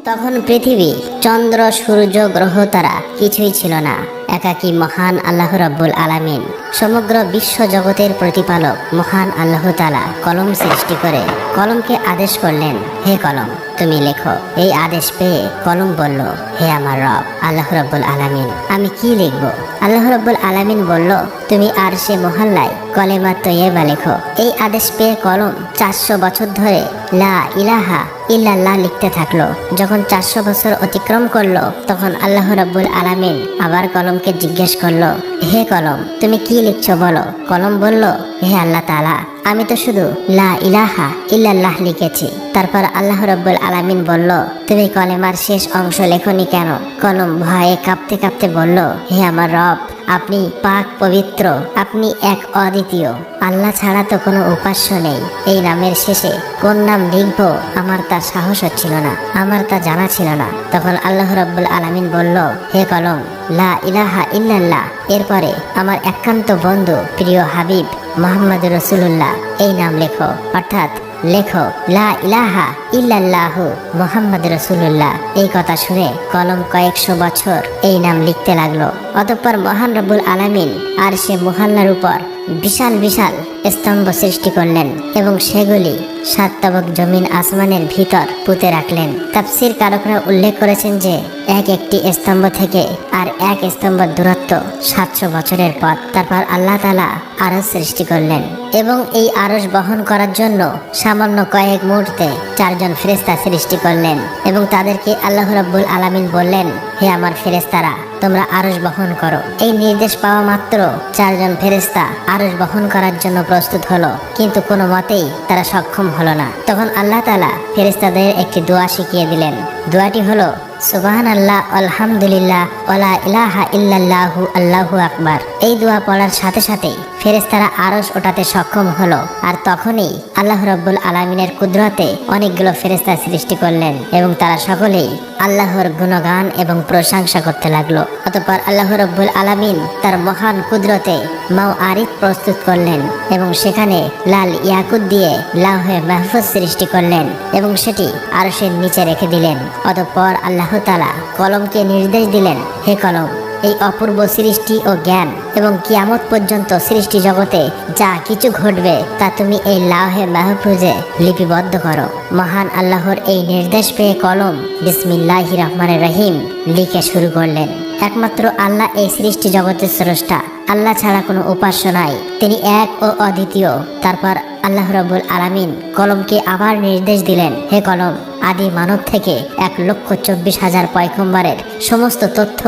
তখন পৃথিবী, চন্দ্র, সূর্য, গ্রহ তারা কিছুই ছিল না। একাকী মহান আল্লাহ রাব্বুল আলামিন, সমগ্র বিশ্ব জগতের প্রতিপালক মহান আল্লাহ তাআলা কলম সৃষ্টি করে কলমকে আদেশ করলেন, হে কলম তুমি লেখো। এই আদেশ পেয়ে কলম বলল, হে আমার রব আল্লাহ রাব্বুল আলামিন, আমি কি লিখব? আল্লাহ রাব্বুল আলামিন বলল, তুমি আরশে মুহাল্লায় কলেমা তৈয়বা লেখো। এই আদেশ পেয়ে কলম 400 বছর ধরে লা ইলাহা ইল্লাল্লাহ লিখতে থাকলো। যখন 400 বছর অতিক্রম করলো, তখন আল্লাহ রাব্বুল আলামিন আবার কলমকে জিজ্ঞেস করলো, হে কলম তুমি কি লিখছো বলো। কলম বলল, হে আল্লাহ তাআলা, আমি তো শুধু লা ইলাহা ইল্লাল্লাহ লিখেছি। তারপর আল্লাহ রাব্বুল আলামিন বলল, তুমি কলেমার শেষ অংশ লেখনি কেন? কলম ভয়ে কাঁপতে কাঁপতে বলল, হে আমার রব, আপনি পাক পবিত্র, আপনি এক অদ্বিতীয়, আল্লাহ ছাড়া তো কোনো উপাস্য নেই। এই নামের শেষে কোন নাম লিখব আমার তা সাহস হচ্ছিল না, আমার তা জানা ছিল না। তখন আল্লাহ রাব্বুল আলামিন বলল, হে কলম লা ইলাহা ইল্লাল্লাহ, এরপরে আমার একান্ত বন্ধু প্রিয় হাবিব মুহাম্মদ রাসূলুল্লাহ এই নাম লেখো। অর্থাৎ লেখো লা ইলাহা ইল্লাল্লাহু মুহাম্মদ রাসূলুল্লাহ। এই কথা শুনে কলম কয়েকশো বছর এই নাম লিখতে লাগলো। অতঃপর মহান রব্বুল আলামিন আরশে মুহাল্লার উপর বিশাল বিশাল স্তম্ভ সৃষ্টি করলেন এবং সেগুলি 7 তবক জমিন আসমানের ভিতর পুঁতে রাখলেন। তাফসীর কারকরা উল্লেখ করেছেন যে এক একটি স্তম্ভ থেকে আর এক স্তম্ভের দূরত্ব 700 বছরের পথ। তারপর আল্লাহ তাআলা আরশ সৃষ্টি করলেন এবং এই আরশ বহন করার জন্য সামান্য কয়েক মুহূর্তে 4 জন ফেরেশতা সৃষ্টি করলেন এবং তাদেরকে আল্লাহ রাব্বুল আলামিন বললেন, হে আমার ফেরেশতারা, তোমরা আরশ বহন করো। এই নির্দেশ পাওয়া মাত্র 4 জন ফেরেশতা আরশ বহন করার জন্য প্রস্তুত হলো, কিন্তু কোনো মতেই তারা সক্ষম হলো না। তখন আল্লাহ তাআলা ফেরেশতাদের একটি দোয়া শিখিয়ে দিলেন। দোয়াটি হলো, সুবহানাল্লাহ, আলহামদুলিল্লাহ, ওয়ালা ইলাহা ইল্লাল্লাহু, আল্লাহু আকবার। এই দোয়া পড়ার সাথে সাথেই ফেরেশতারা আরশ ওঠাতে সক্ষম হলো। আর তখনই আল্লাহ রাব্বুল আলামিনের কুদরতে অনেকগুলো ফেরেশতা সৃষ্টি করলেন এবং তারা সকলেই আল্লাহর গুণগান এবং প্রশংসা করতে লাগলো। অতঃপর আল্লাহ রাব্বুল আলামিন তার মহান কুদরতে মাওয়ারিদ প্রস্তুত করলেন এবং সেখানে লাল ইয়াকুত দিয়ে লাউহে মাহফুজ সৃষ্টি করলেন এবং সেটি আরশের নিচে রেখে দিলেন। অতঃপর আল্লাহ তাআলা কলমকে নির্দেশ দিলেন, হে কলম, এই অপূর্ব সৃষ্টি ও জ্ঞান এবং কিয়ামত পর্যন্ত সৃষ্টি জগতে যা কিছু ঘটবে তা তুমি এই লাউহে মাহফুজে লিপিবদ্ধ করো। মহান আল্লাহর এই নির্দেশ পেয়ে কলম বিসমিল্লাহির রহমানির রহিম লিখে শুরু করলেন। একমাত্র আল্লাহ এই সৃষ্টি জগতের স্রষ্টা, আল্লাহ ছাড়া কোনো উপাস্য নাই, তিনি এক ও অদ্বিতীয়। তারপর আল্লাহ রাব্বুল আলামিন কলমকে আবার নির্দেশ দিলেন, হে কলম, আদি মানব থেকে 1,24,000 পয়গম্বরের সমস্ত তথ্য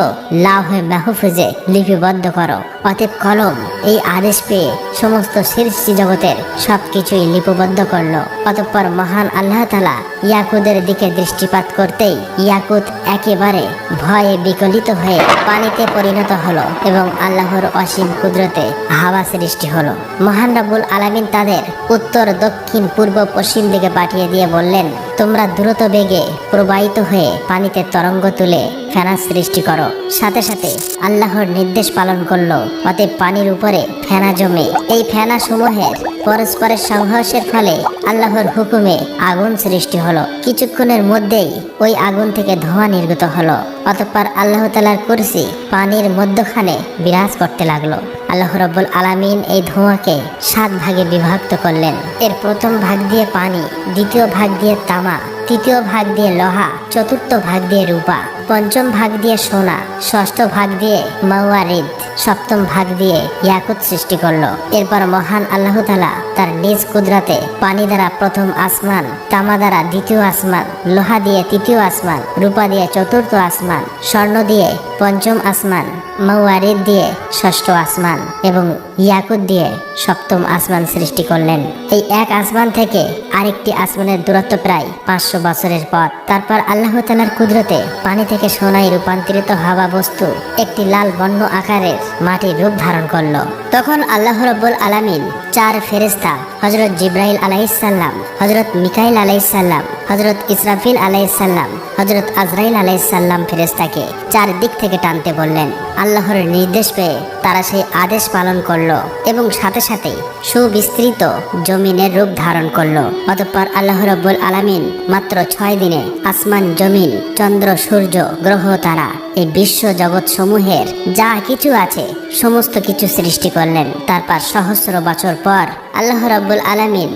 লাউহে মাহফুজে লিপিবদ্ধ করো। অতএব কলম এই আদেশ পেয়ে সমস্ত সৃষ্টি জগতের সবকিছুই লিপিবদ্ধ করলো। অতঃপর মহান আল্লাহ তাআলা ইয়াকুতের দিকে দৃষ্টিপাত করতেই ইয়াকুত একেবারে ভয়ে বিকলিত হয়ে পানিতে পরিণত হলো এবং আল্লাহর অসীম কুদরতে হাওয়া সৃষ্টি হলো। মহান রাব্বুল আলামিন তাদের উত্তর, দক্ষিণ, পূর্ব, পশ্চিম দিকে পাঠিয়ে দিয়ে বললেন, তোমরা দ্রুত বেগে প্রবাহিত হয়ে পানিতে তরঙ্গ তুলে ফেনা সৃষ্টি করো। সাথে সাথে আল্লাহর নির্দেশ পালন করলো। অতএব পানির উপরে ফেনা জমে এই ফেনা সমূহের পরস্পরের সংঘর্ষের ফলে আল্লাহর হুকুমে আগুন সৃষ্টি হলো। কিছুক্ষণের মধ্যেই ওই আগুন থেকে ধোঁয়া নির্গত হলো। অতঃপর আল্লাহ তাআলার কুরসি পানির মধ্যখানে বিরাজ করতে লাগলো। আল্লাহ রাব্বুল আলামিন এই ধোঁয়াকে 7 ভাগে বিভক্ত করলেন। এর প্রথম ভাগ দিয়ে পানি, দ্বিতীয় ভাগ দিয়ে তামা, তৃতীয় ভাগ দিয়ে লোহা, চতুর্থ ভাগ দিয়ে রূপা, পঞ্চম ভাগ দিয়ে সোনা, ষষ্ঠ ভাগ দিয়ে মাওয়ারিদ, সপ্তম ভাগ দিয়ে ইয়াকুত সৃষ্টি করলো। এরপর মহান আল্লাহ তাআলা তার নিজ কুদরতে পানি দ্বারা প্রথম আসমান, তামা দ্বারা দ্বিতীয় আসমান, লোহা দিয়ে তৃতীয় আসমান, রূপা দিয়ে চতুর্থ আসমান, স্বর্ণ দিয়ে পঞ্চম আসমান, মাওয়ারিদ দিয়ে ষষ্ঠ আসমান এবং ইয়াকুত দিয়ে সপ্তম আসমান সৃষ্টি করলেন। এই এক আসমান থেকে আরেকটি আসমানের দূরত্ব প্রায় 500 বছরের পথ। তারপর আল্লাহ তাআলার কুদরতে পানি থেকে সোনায় রূপান্তরিত হওয়া বস্তু একটি লাল বর্ণ আকারের মাটির রূপ ধারণ করলো। তখন আল্লাহ রাব্বুল আলামিন 4 ফেরেশতা, হযরত জিবরাইল আলাইহিস সালাম, হযরত মিকাইল আলাইহিস সালাম, হযরত ইসরাফিল আলাইহিসসালাম হযরত আজরাইল আলাইহিসসালাম ফেরেশতাকে চারদিক থেকে টানতে বললেন। আল্লাহর নির্দেশ পেয়ে তারা সেই আদেশ পালন করলো এবং সাথে সাথে সুবিস্তৃত জমিনের রূপ ধারণ করলো। অতঃপর আল্লাহ রাব্বুল আলামিন মাত্র 6 দিনে আসমান, জমিন, চন্দ্র, সূর্য, গ্রহ, তারা এই বিশ্ব জগৎ সমূহের যা কিছু আছে সমস্ত কিছু সৃষ্টি করলেন। তারপর সহস্র বছর পর আল্লাহ রাব্বুল আলামিন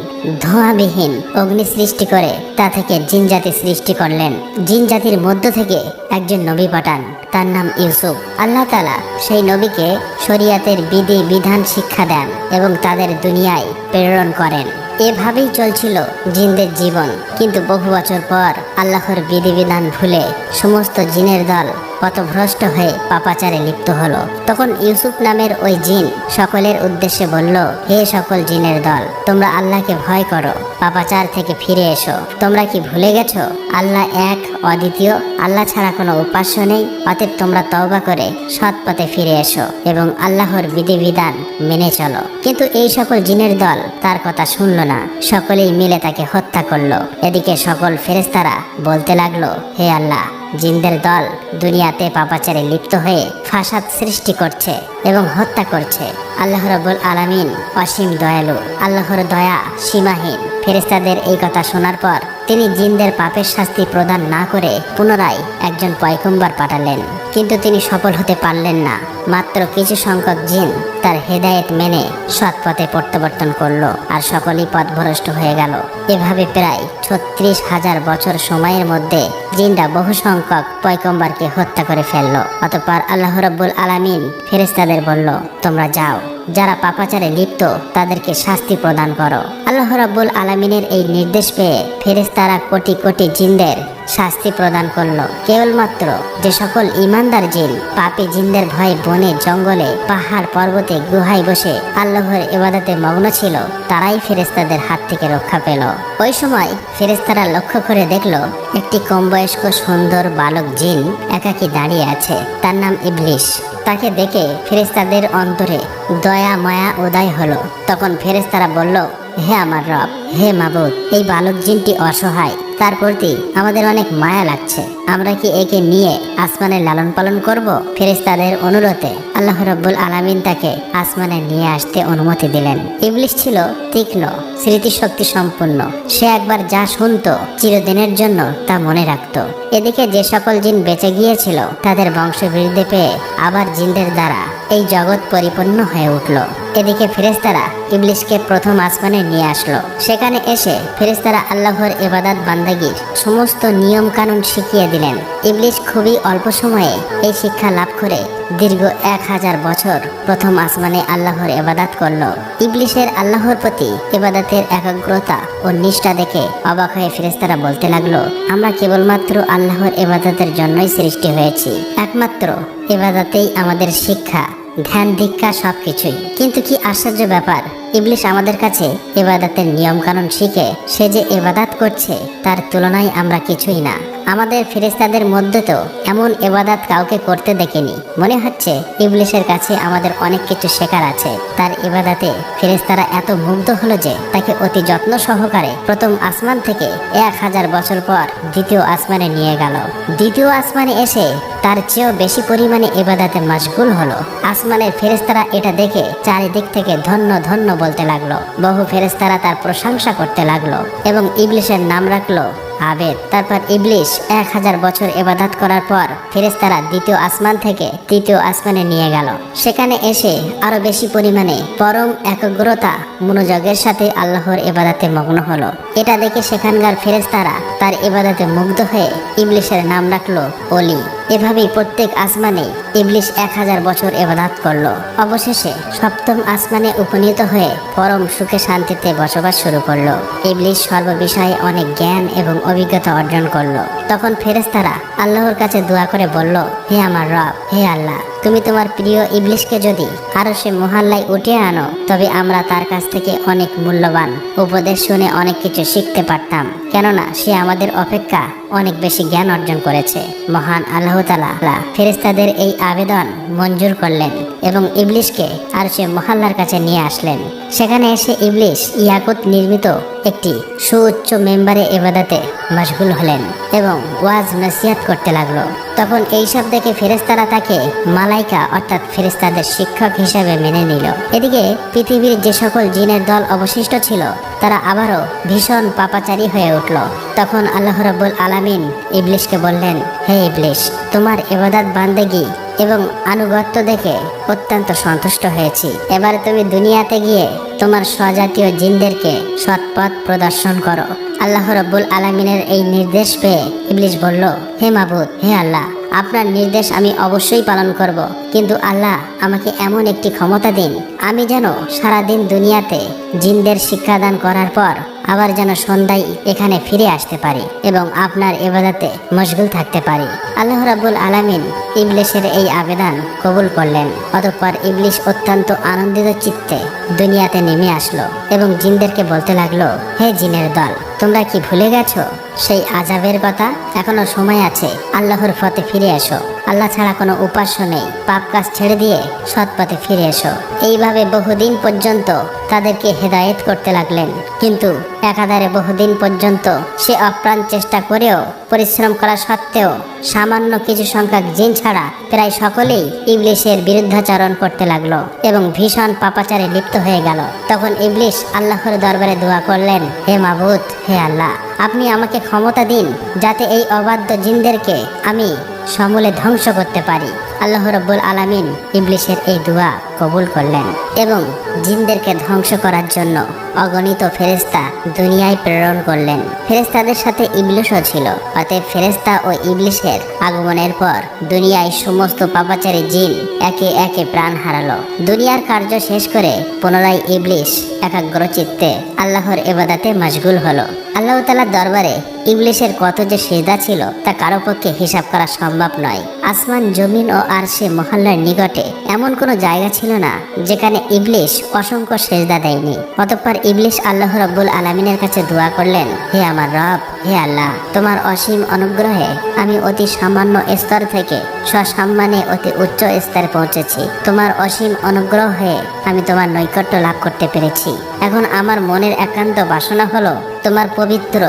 ধোঁয়াবিহীন অগ্নি সৃষ্টি করে তা থেকে জিন জাতি সৃষ্টি করলেন। জিন জাতির মধ্য থেকে একজন নবী পাঠান, তার নাম ইউসুফ। আল্লাহ তাআলা সেই নবীকে শরিয়াতের বিধি বিধান শিক্ষা দেন এবং তাদের দুনিয়ায় প্রেরণ করেন। এভাবেই চলছিল জিনদের জীবন। কিন্তু বহু বছর পর আল্লাহর বিধিবিধান ভুলে সমস্ত জিনের দল পথভ্রষ্ট হয়ে পাপাচারে লিপ্ত হলো। তখন ইউসুফ নামের ওই জিন সকলের উদ্দেশ্যে বলল, হে সকল জিনের দল, তোমরা আল্লাহকে ভয় করো, পাপাচার থেকে ফিরে এসো। তোমরা কি ভুলে গেছো আল্লাহ এক, অদ্বিতীয়, আল্লাহ ছাড়া কোনো উপাস্য নেই? অতএব তোমরা তওবা করে সৎ পথে ফিরে এসো এবং আল্লাহর বিধিবিধান মেনে চলো। কিন্তু এই সকল জিনের দল তার কথা শুনল না। সকলেই মিলে তাকে হত্যা করলো। এদিকে সকল ফেরেশতারা বলতে লাগলো, হে আল্লাহ, জিনদের দল দুনিয়াতে পাপাচারে লিপ্ত হয়ে ফাসাদ সৃষ্টি করছে এবং হত্যা করছে। আল্লাহ রাব্বুল আলামিন অসীম দয়ালু, আল্লাহর দয়া সীমাহীন। ফেরেশতাদের এই কথা শোনার পর তিনি জিনদের পাপের শাস্তি প্রদান না করে পুনরায় একজন পয়গম্বর পাঠালেন। কিন্তু তিনি সফল হতে পারলেন না। মাত্র কিছু সংখ্যক জিন তার হেদায়েত মেনে সৎ পথে প্রত্যাবর্তন করলো আর সকলেই পথভ্রষ্ট হয়ে গেল। এভাবে প্রায় 36,000 বছর সময়ের মধ্যে জিনরা বহু সংখ্যক পয়গম্বরকে হত্যা করে ফেলল। অতঃপর আল্লাহ রাব্বুল আলামিন ফেরেশতাদের বলল, তোমরা যাও, যারা পাপাচারে লিপ্ত তাদেরকে শাস্তি প্রদান করো। আল্লাহ রাব্বুল আলামিনের এই নির্দেশ পেয়ে ফেরেশতারা কোটি কোটি জিনদের শাস্তি প্রদান করলো। কেবলমাত্র যে সকল ইমানদার জিন পাপী জিনদের ভয়ে বনে, জঙ্গলে, পাহাড়, পর্বতে, গুহায় বসে আল্লাহর ইবাদতে মগ্ন ছিল, তারাই ফেরেশতাদের হাত থেকে রক্ষা পেল। ওই সময় ফেরেশতারা লক্ষ্য করে দেখলো একটি কম বয়স্ক সুন্দর বালক জিন একাকী দাঁড়িয়ে আছে। তার নাম ইবলিস। তাকে দেখে ফেরেশতাদের অন্তরে দয়া মায়া উদয় হলো। তখন ফেরেশতারা বলল, হে আমার রব, হে মাবুদ, এই বালক জিনটি অসহায়, তার প্রতি আমাদের অনেক মায়া লাগছে। আমরা কি একে নিয়ে আসমানে লালন পালন করব? ফেরেশতাদের অনুরোধে আল্লাহ রাব্বুল আলামিন তাকে আসমানে নিয়ে আসতে অনুমতি দিলেন। ইবলিস ছিল তীক্ষ্ণ স্মৃতিশক্তি সম্পন্ন। সে একবার যা শুনতো চিরদিনের জন্য তা মনে রাখত। এদিকে যে সকল জিন বেঁচে গিয়েছিল তাদের বংশবৃদ্ধি পেয়ে আবার জিনদের দ্বারা এই জগৎ পরিপূর্ণ হয়ে উঠল। এদিকে ফেরেশতারা ইবলিসকে প্রথম আসমানে নিয়ে আসলো। সেখানে এসে ফেরেশতারা আল্লাহর ইবাদত বান্দাগির সমস্ত নিয়ম কানুন শিখিয়ে দিলেন। ইবলিস খুবই অল্প সময়ে এই শিক্ষা লাভ করে দীর্ঘ 1000 বছর প্রথম আসমানে আল্লাহর ইবাদত করলো। ইবলিসের আল্লাহর প্রতি ইবাদতের একাগ্রতা ও নিষ্ঠা দেখে অবাক হয়ে ফেরেশতারা বলতে লাগলো, আমরা কেবলমাত্র আল্লাহর ইবাদতের জন্যই সৃষ্টি হয়েছি। একমাত্র ইবাদতেই আমাদের শিক্ষা, ধ্যান, দীক্ষা সবকিছুই। কিন্তু কি আশ্চর্য ব্যাপার, ইবলিস আমাদের কাছে ইবাদতের নিয়ম কানুন শিখে সে যে ইবাদত করছে তার তুলনায় আমরা কিছুই না। আমাদের ফেরেশতাদের মধ্যে তো এমন ইবাদত কাউকে করতে দেখিনি। মনে হচ্ছে ইবলিসের কাছে আমাদের অনেক কিছু শেখার আছে। তার ইবাদতে ফেরেশতারা এত মুগ্ধ হলো যে তাকে অতি যত্ন সহকারে প্রথম আসমান থেকে 1000 বছর পর দ্বিতীয় আসমানে নিয়ে গেল। দ্বিতীয় আসমানে এসে তার চেয়েও বেশি পরিমাণে ইবাদতে মশগুল হলো। আসমানের ফেরেশতারা এটা দেখে চারিদিক থেকে ধন্য ধন্য বলতে লাগলো। বহু ফেরেশতারা তার প্রশংসা করতে লাগলো এবং ইবলিসের নাম রাখলো আবেদ। তারপর ইবলিস 1000 বছর ইবাদত করার পর ফেরেশতারা দ্বিতীয় আসমান থেকে তৃতীয় আসমানে নিয়ে গেল। সেখানে এসে আরো বেশি পরিমাণে পরম একাগ্রতা মনোযোগের সাথে আল্লাহর ইবাদতে মগ্ন হলো। এটা দেখে সেখানকার ফেরেশতারা তার ইবাদতে মুগ্ধ হয়ে ইবলিসের নাম রাখলো অলি। এভাবেই প্রত্যেক আসমানে ইবলিস 1000 বছর ইবাদত করলো। অবশেষে সপ্তম আসমানে উপনীত হয়ে পরম সুখে শান্তিতে বসবাস শুরু করলো। ইবলিস সর্ববিষয়ে অনেক জ্ঞান এবং অভিজ্ঞতা অর্জন করলো। তখন ফেরেশতারা আল্লাহর কাছে দোয়া করে বলল, হে আমার রব, হে আল্লাহ, তুমি তোমার প্রিয় ইবলিশকে যদি আরশে মহল্লায় উঠিয়ে আনো, তবে আমরা তার কাছ থেকে অনেক মূল্যবান উপদেশ শুনে অনেক কিছু শিখতে পারতাম, কেননা সে আমাদের অপেক্ষা অনেক বেশি জ্ঞান অর্জন করেছে। মহান আল্লাহ তাআলা ফেরেশতাদের এই আবেদন মঞ্জুর করলেন এবং ইবলিশকে আরশে মহল্লার কাছে নিয়ে আসলেন। সেখানে এসে ইবলিশ ইয়াকুত নির্মিত একটি সুউচ্চ মেম্বারে ইবাদতে মশগুল হলেন এবং ওয়াজ নসিহত করতে লাগলো। তখন এইসব দেখে ফেরেশতারা তাকে মালাইকা অর্থাৎ ফেরেশতাদের শিক্ষক হিসেবে মেনে নিল। এদিকে পৃথিবীর যে সকল জিনের দল অবশিষ্ট ছিল তারা আবারও ভীষণ পাপাচারী হয়ে উঠল। তখন আল্লাহ রাব্বুল আলামিন ইবলিশকে বললেন, হে ইবলিশ, তোমার ইবাদত বান্দেগি এবং আনুগত্য দেখে অত্যন্ত সন্তুষ্ট হয়েছি। এবার তুমি দুনিয়াতে গিয়ে তোমার স্বজাতীয় জিনদেরকে সৎপথ প্রদর্শন করো। আল্লাহ রাব্বুল আলামিনের এই নির্দেশ পেয়ে ইবলিশ বলল, হে মাবুদ, হে আল্লাহ, আপনার নির্দেশ আমি অবশ্যই পালন করব, কিন্তু আল্লাহ আমাকে এমন একটি ক্ষমতা দিন, আমি যেন সারাদিন দুনিয়াতে জিনদের শিক্ষাদান করার পর আবার যেন সন্ধ্যায় এখানে ফিরে আসতে পারি এবং আপনার ইবাদতে মশগুল থাকতে পারি। আল্লাহ রাব্বুল আলামিন ইবলিশের এই আবেদন কবুল করলেন। অতঃপর ইবলিশ অত্যন্ত আনন্দিত চিত্তে দুনিয়াতে নেমে আসলো এবং জিনদেরকে বলতে লাগলো, হে জিনের দল, তোমরা কি ভুলে গেছো সেই আযাবের কথা? এখনো সময় আছে, আল্লাহর পথে ফিরে এসো। আল্লাহ ছাড়া কোনো উপাস্য নেই, পাপ কাজ ছেড়ে দিয়ে সৎ পথে ফিরে এসো। এইভাবে বহুদিন পর্যন্ত তাদেরকে হেদায়েত করতে লাগলেন, কিন্তু একাধারে বহুদিন পর্যন্ত সে অপ্রাণ চেষ্টা করেও পরিশ্রম করা সত্ত্বেও সামান্য কিছু সংখ্যক জিন ছাড়া প্রায় সকলেই ইবলিশের বিরুদ্ধাচরণ করতে লাগলো এবং ভীষণ পাপাচারে লিপ্ত হয়ে গেল। তখন ইবলিশ আল্লাহর দরবারে দোয়া করলেন, হে মাবুদ, হে আল্লাহ, আপনি আমাকে ক্ষমতা দিন যাতে এই অবাধ্য জিনদেরকে আমি সমূলে ধ্বংস করতে পারি। আল্লাহ রাব্বুল আলামিন ইবলিশের এই দোয়া কবুল করলেন এবং জিনদেরকে ধ্বংস করার জন্য অগণিত ফেরেশতা দুনিয়ায় প্রেরণ করলেন। ফেরেশতাদের সাথে ইবলিশও ছিল। অতএব ফেরেশতা ও ইবলিশের আগমনের পর দুনিয়ায় সমস্ত পাপাচারী জিন একে একে প্রাণ হারালো। দুনিয়ার কার্য শেষ করে পুনরায় ইবলিশ একাগ্র চিত্তে আল্লাহর ইবাদতে মশগুল হলো। আল্লাহ তাআলার দরবারে ইবলিশের কত যে সিজদা ছিল তা কারো পক্ষে হিসাব করা সম্ভব নয়। আসমান, জমিন ও আরশে মহল্লার নিকটে এমন কোনো জায়গা ছিল না যেখানে ইবলিশ অসংখ্য সিজদা দেয়নি। অতঃপর ইবলিশ আল্লাহ রাব্বুল আলামিনের কাছে দোয়া করলেন, হে আমার রব, হে আল্লাহ, তোমার অসীম অনুগ্রহে আমি অতি সামান্য স্তর থেকে সসম্মানে অতি উচ্চ স্তরে পৌঁছেছি। তোমার অসীম অনুগ্রহে আমি তোমার নৈকট্য লাভ করতে পেরেছি। এখন আমার মনের একান্ত বাসনা হলো তোমার পবিত্র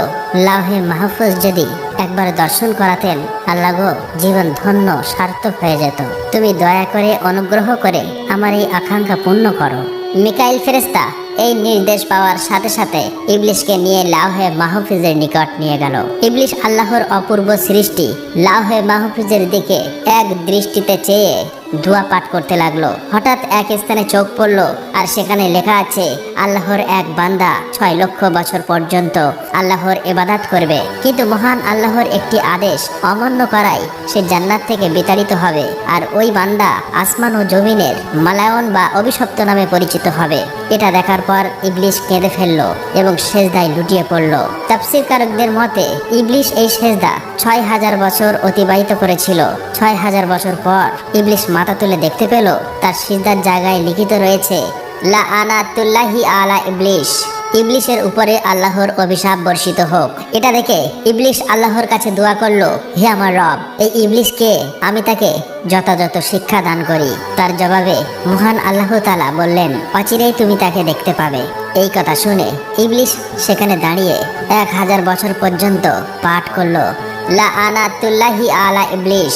লাউহে মাহফুজ যদি একবার দর্শন করাতেন, আল্লাহ গো, জীবন ধন্য সার্থক হয়ে যেত। তুমি দয়া করে অনুগ্রহ করে আমার এই আকাঙ্ক্ষা পূর্ণ করো। মিকাইল ফেরেশতা এই নির্দেশ পাওয়ার সাথে সাথে ইবলিশকে নিয়ে লাউহে মাহফুজের নিকট নিয়ে গেল। ইবলিশ আল্লাহর অপূর্ব সৃষ্টি লাউহে মাহফুজের দিকে এক দৃষ্টিতে চেয়ে দোয়া পাঠ করতে লাগলো। হঠাৎ এক স্থানে চোখ পড়ল আর সেখানে লেখা আছে, আল্লাহর এক বান্দা 6 লক্ষ বছর পর্যন্ত আল্লাহর ইবাদত করবে, কিন্তু মহান আল্লাহর একটি আদেশ অমান্য করায় সে জান্নাত থেকে বিতাড়িত হবে, আর ওই বান্দা আসমান ও জমিনের মালায়ন বা অভিশপ্ত নামে পরিচিত হবে। এটা দেখার পর ইবলিশ কেঁদে ফেলল এবং সেজদায় লুটিয়ে পড়ল। তাফসীরকারকদের মতে ইবলিশ এই সেজদা 6000 বছর অতিবাহিত করেছিল। 6000 বছর পর ইবলিশ মাথা তুলে দেখতে পেল তার সিজদার জায়গায় লিখিত রয়েছে, লাআনাতুল্লাহি আলা ইবলিশ, ইবলিশের উপরে আল্লাহর অভিশাপ বর্ষিত হোক। এটা দেখে ইবলিশ আল্লাহর কাছে দোয়া করলো, হে আমার রব, এই ইবলিশকে আমি তাকে যথাযথ শিক্ষা দান করি। তার জবাবে মহান আল্লাহ তাআলা বললেন, অচিরেই তুমি তাকে দেখতে পাবে। এই কথা শুনে ইবলিশ সেখানে দাঁড়িয়ে 1000 বছর পর্যন্ত পাঠ করলো, লাআনাতুল্লাহি আলা ইবলিশ,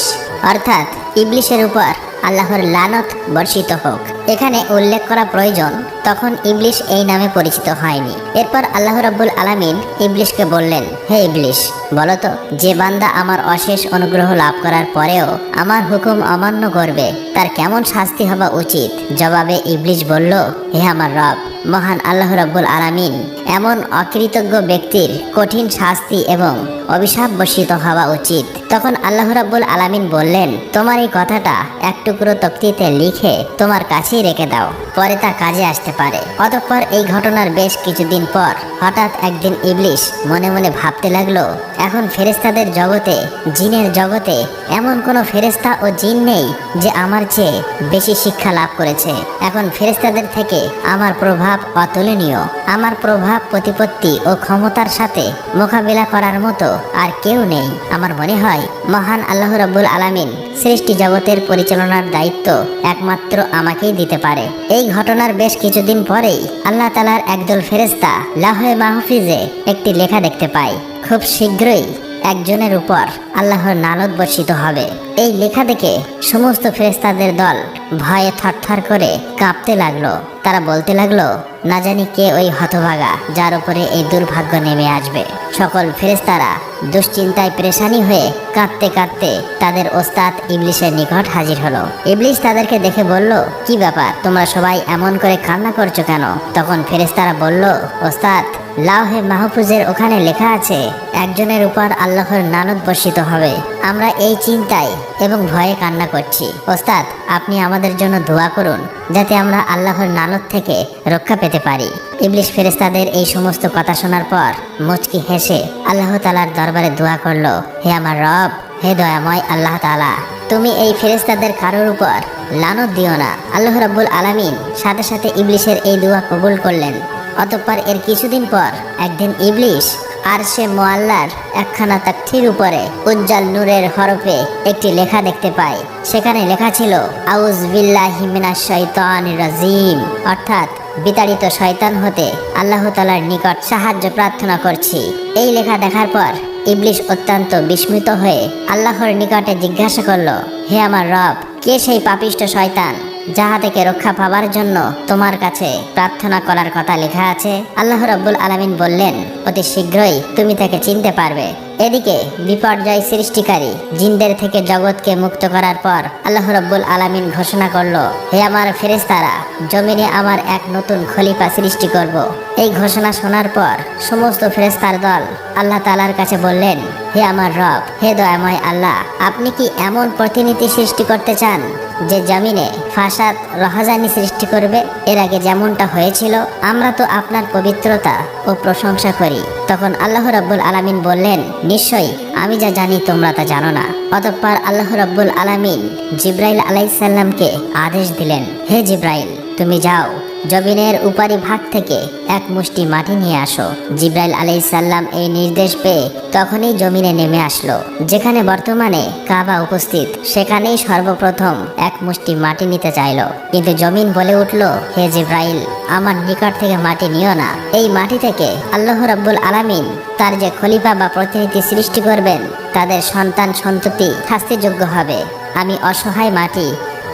অর্থাৎ ইবলিশের উপর আল্লাহর লানত বর্ষিত হোক। এখানে উল্লেখ করা প্রয়োজন, তখন ইবলিশ এই নামে পরিচিত হয়নি। এরপর আল্লাহ রাব্বুল আলামিন ইবলিশকে বললেন, হে ইবলিশ, বলতো যে বান্দা আমার অশেষ অনুগ্রহ লাভ করার পরেও আমার হুকুম অমান্য করবে তার কেমন শাস্তি হওয়া উচিত? জবাবে ইবলিশ বলল, হে আমার রব, মহান আল্লাহ রাব্বুল আলামিন এমন অকৃতজ্ঞ ব্যক্তির কঠিন শাস্তি এবং অভিশাপ বর্ষিত হওয়া উচিত। তখন আল্লাহ রাব্বুল আলামিন বললেন, তোমার এই কথাটা এক টুকরো তক্তিতে লিখে তোমার কাছেই রেখে দাও, পরে তা কাজে আসতে পারে। অতঃপর এই ঘটনার বেশ কিছুদিন পর হঠাৎ একদিন ইবলিশ মনে মনে ভাবতে লাগলো, এখন ফেরেশতাদের জগতে, জিনের জগতে এমন কোনো ফেরেশতা ও জিন নেই যে আমার চেয়ে বেশি শিক্ষা লাভ করেছে। এখন ফেরেশতাদের থেকে আমার প্রভাব অতুলনীয়। আমার প্রভাব, প্রতিপত্তি ও ক্ষমতার সাথে মোকাবিলা করার মতো আর কেউ নেই। আমার মনে হয় মহান আল্লাহ রাব্বুল আলামিন সৃষ্টি জগতের পরিচালনার দায়িত্ব একমাত্র আমাকেই দিতে পারে। এই ঘটনার বেশ কিছুদিন পরেই আল্লাহ তাআলার একদল ফেরেশতা লাহে মাহফুজে একটি লেখা দেখতে পায়। খুব শীঘ্রই একজনের উপর আল্লাহর লানত বর্ষিত হবে। এই লেখা দেখে সমস্ত ফেরেশতাদের দল ভয়ে থরথর করে কাঁপতে লাগলো। তারা বলতে লাগলো, না জানি কে ওই হতভাগা যার উপরে এই দুর্ভাগ্য নেমে আসবে। সকল ফেরেশতারা দুশ্চিন্তায় পেরেশানি হয়ে কাঁদতে কাঁদতে তাদের ওস্তাদ ইবলিসের নিকট হাজির হলো। ইবলিস তাদেরকে দেখে বলল, কি ব্যাপার, তোমরা সবাই এমন করে কান্না করছো কেন? তখন ফেরেশতারা বলল, ওস্তাদ, লাওহে মাহফুজের ওখানে লেখা আছে একজনের উপর আল্লাহর লানত বর্ষিত হবে। আমরা এই চিন্তায় এবং ভয়ে কান্না করছি। ওস্তাদ, আপনি আমাদের জন্য দোয়া করুন যাতে আমরা আল্লাহর লানত থেকে রক্ষা পেতে পারি। ইবলিস ফেরেশতাদের এই সমস্ত কথা শোনার পর মুচকি হেসে আল্লাহ তাআলার দরবারে দোয়া করলো, হে আমার রব, হে দয়াময় আল্লাহ তাআলা, তুমি এই ফেরেশতাদের কারোর উপর লানত দিও না। আল্লাহ রাব্বুল আলামিন সাথে সাথে ইবলিসের এই দোয়া কবুল করলেন। অতঃপর এর কিছুদিন পর একদিন ইবলিস আরশে মুআল্লার একখানা তাকঠির উপরে উজ্জ্বল নূরের হরফে একটি লেখা দেখতে পায়। সেখানে লেখা ছিল, আউযু বিল্লাহি মিনাশ শাইতানির রাজিম, অর্থাৎ বিতাড়িত শয়তান হতে আল্লাহ তাআলার নিকট সাহায্য প্রার্থনা করছি। এই লেখা দেখার পর ইবলিস অত্যন্ত বিস্মিত হয়ে আল্লাহর নিকটে জিজ্ঞাসা করল, হে আমার রব, কে সেই পাপিষ্ট শয়তান যাহা থেকে রক্ষা পাবার জন্য তোমার কাছে প্রার্থনা করার কথা লেখা আছে? আল্লাহ রাব্বুল আলামিন বললেন, অতি শীঘ্রই তুমি তাকে চিনতে পারবে। এদিকে বিপর্যয় সৃষ্টিকারী জিনদের থেকে জগৎকে মুক্ত করার পর আল্লাহ রাব্বুল আলামিন ঘোষণা করলো, হে আমার ফেরেশতারা, জমিনে আমার এক নতুন খলিফা সৃষ্টি করব। এই ঘোষণা শোনার পর সমস্ত ফেরেশতার দল আল্লাহ তাআলার কাছে বললেন, হে আমার রব, হে দয়াময় আল্লাহ, আপনি কি এমন প্রতিনিধি সৃষ্টি করতে চান যে জমিনে ফাসাদ রহাজানি সৃষ্টি করবে? এর আগে যেমনটা হয়েছিল, আমরা তো আপনার পবিত্রতা ও প্রশংসা করি। তখন আল্লাহ রাব্বুল আলামিন বললেন, নিশ্চয়ই আমি যা জানি তোমরা তা জানো না। অতঃপর আল্লাহ রাব্বুল আলামিন জিব্রাইল আলাইহিস সালামকে আদেশ দিলেন, হে জিব্রাইল, তুমি যাও, জমিনের উপরি ভাগ থেকে এক মুষ্টি মাটি নিয়ে আসো। জিব্রাইল আলাইহিস সালাম এই নির্দেশ পেয়ে তখনই জমিনে নেমে আসলো। যেখানে বর্তমানে কাবা উপস্থিত, সেখানেই সর্বপ্রথম এক মুষ্টি মাটি নিতে চাইল। কিন্তু জমিন বলে উঠল, হে জিব্রাইল, আমার নিকট থেকে মাটি নিও না। এই মাটি থেকে আল্লাহ রাব্বুল আলামিন তার যে খলিফা বা প্রতিনিধি সৃষ্টি করবেন, তাদের সন্তান সন্ততি শাস্তিযোগ্য হবে। আমি অসহায় মাটি,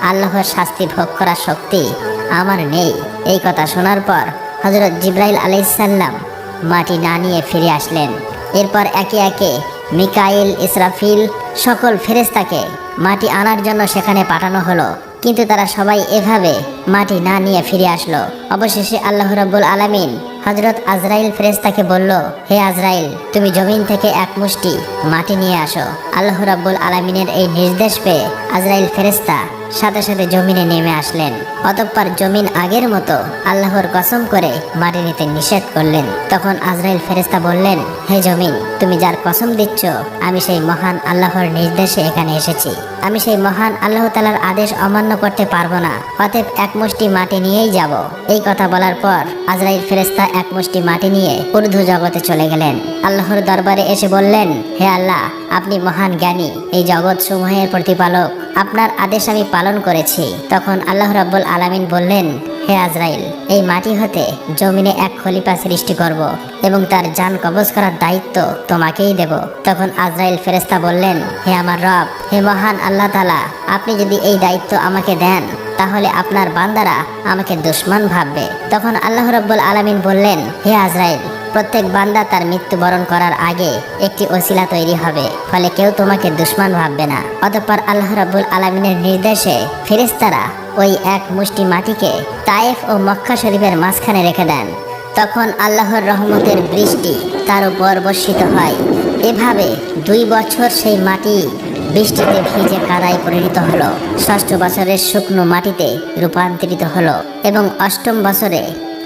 আল্লাহর শাস্তি ভোগ করার শক্তি আমার নেই। এই কথা শোনার পর হযরত জিব্রাইল আলাইহিস সালাম মাটি না নিয়ে ফিরে আসলেন। এরপর একে একে মিকাইল, ইসরাফিল সকল ফেরেশতাকে মাটি আনার জন্য সেখানে পাঠানো হলো, কিন্তু তারা সবাই এভাবে মাটি না নিয়ে ফিরে আসলো। অবশেষে আল্লাহ রাব্বুল আলামিন হযরত আজরাইল ফেরেশতাকে বলল, হে আজরাইল, তুমি জমিন থেকে এক মুষ্টি মাটি নিয়ে আসো। আল্লাহ রাব্বুল আলামিনের এই নির্দেশ পেয়ে আজরাইল ফেরেশতা সাথে সাথে জমিনে নেমে আসলেন। অতঃপর জমিন আগের মতো আল্লাহর কসম করে মাটি নিতে নিষেধ করলেন। তখন আজরাইল ফেরেশতা বললেন, হে জমিন, তুমি যার কসম দিচ্ছ, আমি সেই মহান আল্লাহর নির্দেশে এখানে এসেছি। আমি সেই মহান আল্লাহ তাআলার আদেশ অমান্য করতে পারবো না। অতএব এক মুষ্টি মাটি নিয়েই যাব। এই কথা বলার পর আজরাইল ফেরেশতা এক মুষ্টি মাটি নিয়ে ঊর্ধ্ব জগতে চলে গেলেন। আল্লাহর দরবারে এসে বললেন, হে আল্লাহ, আপনি মহান জ্ঞানী, এই জগৎ সমূহের প্রতিপালক, আপনার আদেশ আমি পালন করেছি। তখন আল্লাহ রাব্বুল আলামিন বললেন, হে আজরাইল, এই মাটি হতে জমিনে এক খলিফা সৃষ্টি করব এবং তার জান কবজ করার দায়িত্ব তোমাকেই দেব। তখন আজরাইল ফেরেশতা বললেন, হে আমার রব, হে মহান আল্লাহ তাআলা, আপনি যদি এই দায়িত্ব আমাকে দেন, তাহলে আপনার বান্দারা আমাকে দুশমন ভাববে। তখন আল্লাহ রাব্বুল আলামিন বললেন, হে আজরাইল, প্রত্যেক বান্দা তার মৃত্যুবরণ করার আগে একটি ওসিলা তৈরি হবে, ফলে কেউ তোমাকে দুশমন ভাববে না। অতঃপর আল্লাহ রাব্বুল আলামিনের নির্দেশে ফেরেশতারা ওই এক মুষ্টি মাটিকে তায়েফ ও মক্কা শরীফের মাঝখানে রেখে দেন। তখন আল্লাহর রহমতের বৃষ্টি তার উপর বর্ষিত হয়। এভাবে 2 বছর সেই মাটি বৃষ্টিতে ভিজে কাদায় পরিণত হলো। 6ষ্ঠ বছরের শুকনো মাটিতে রূপান্তরিত হলো এবং 8ম বছরে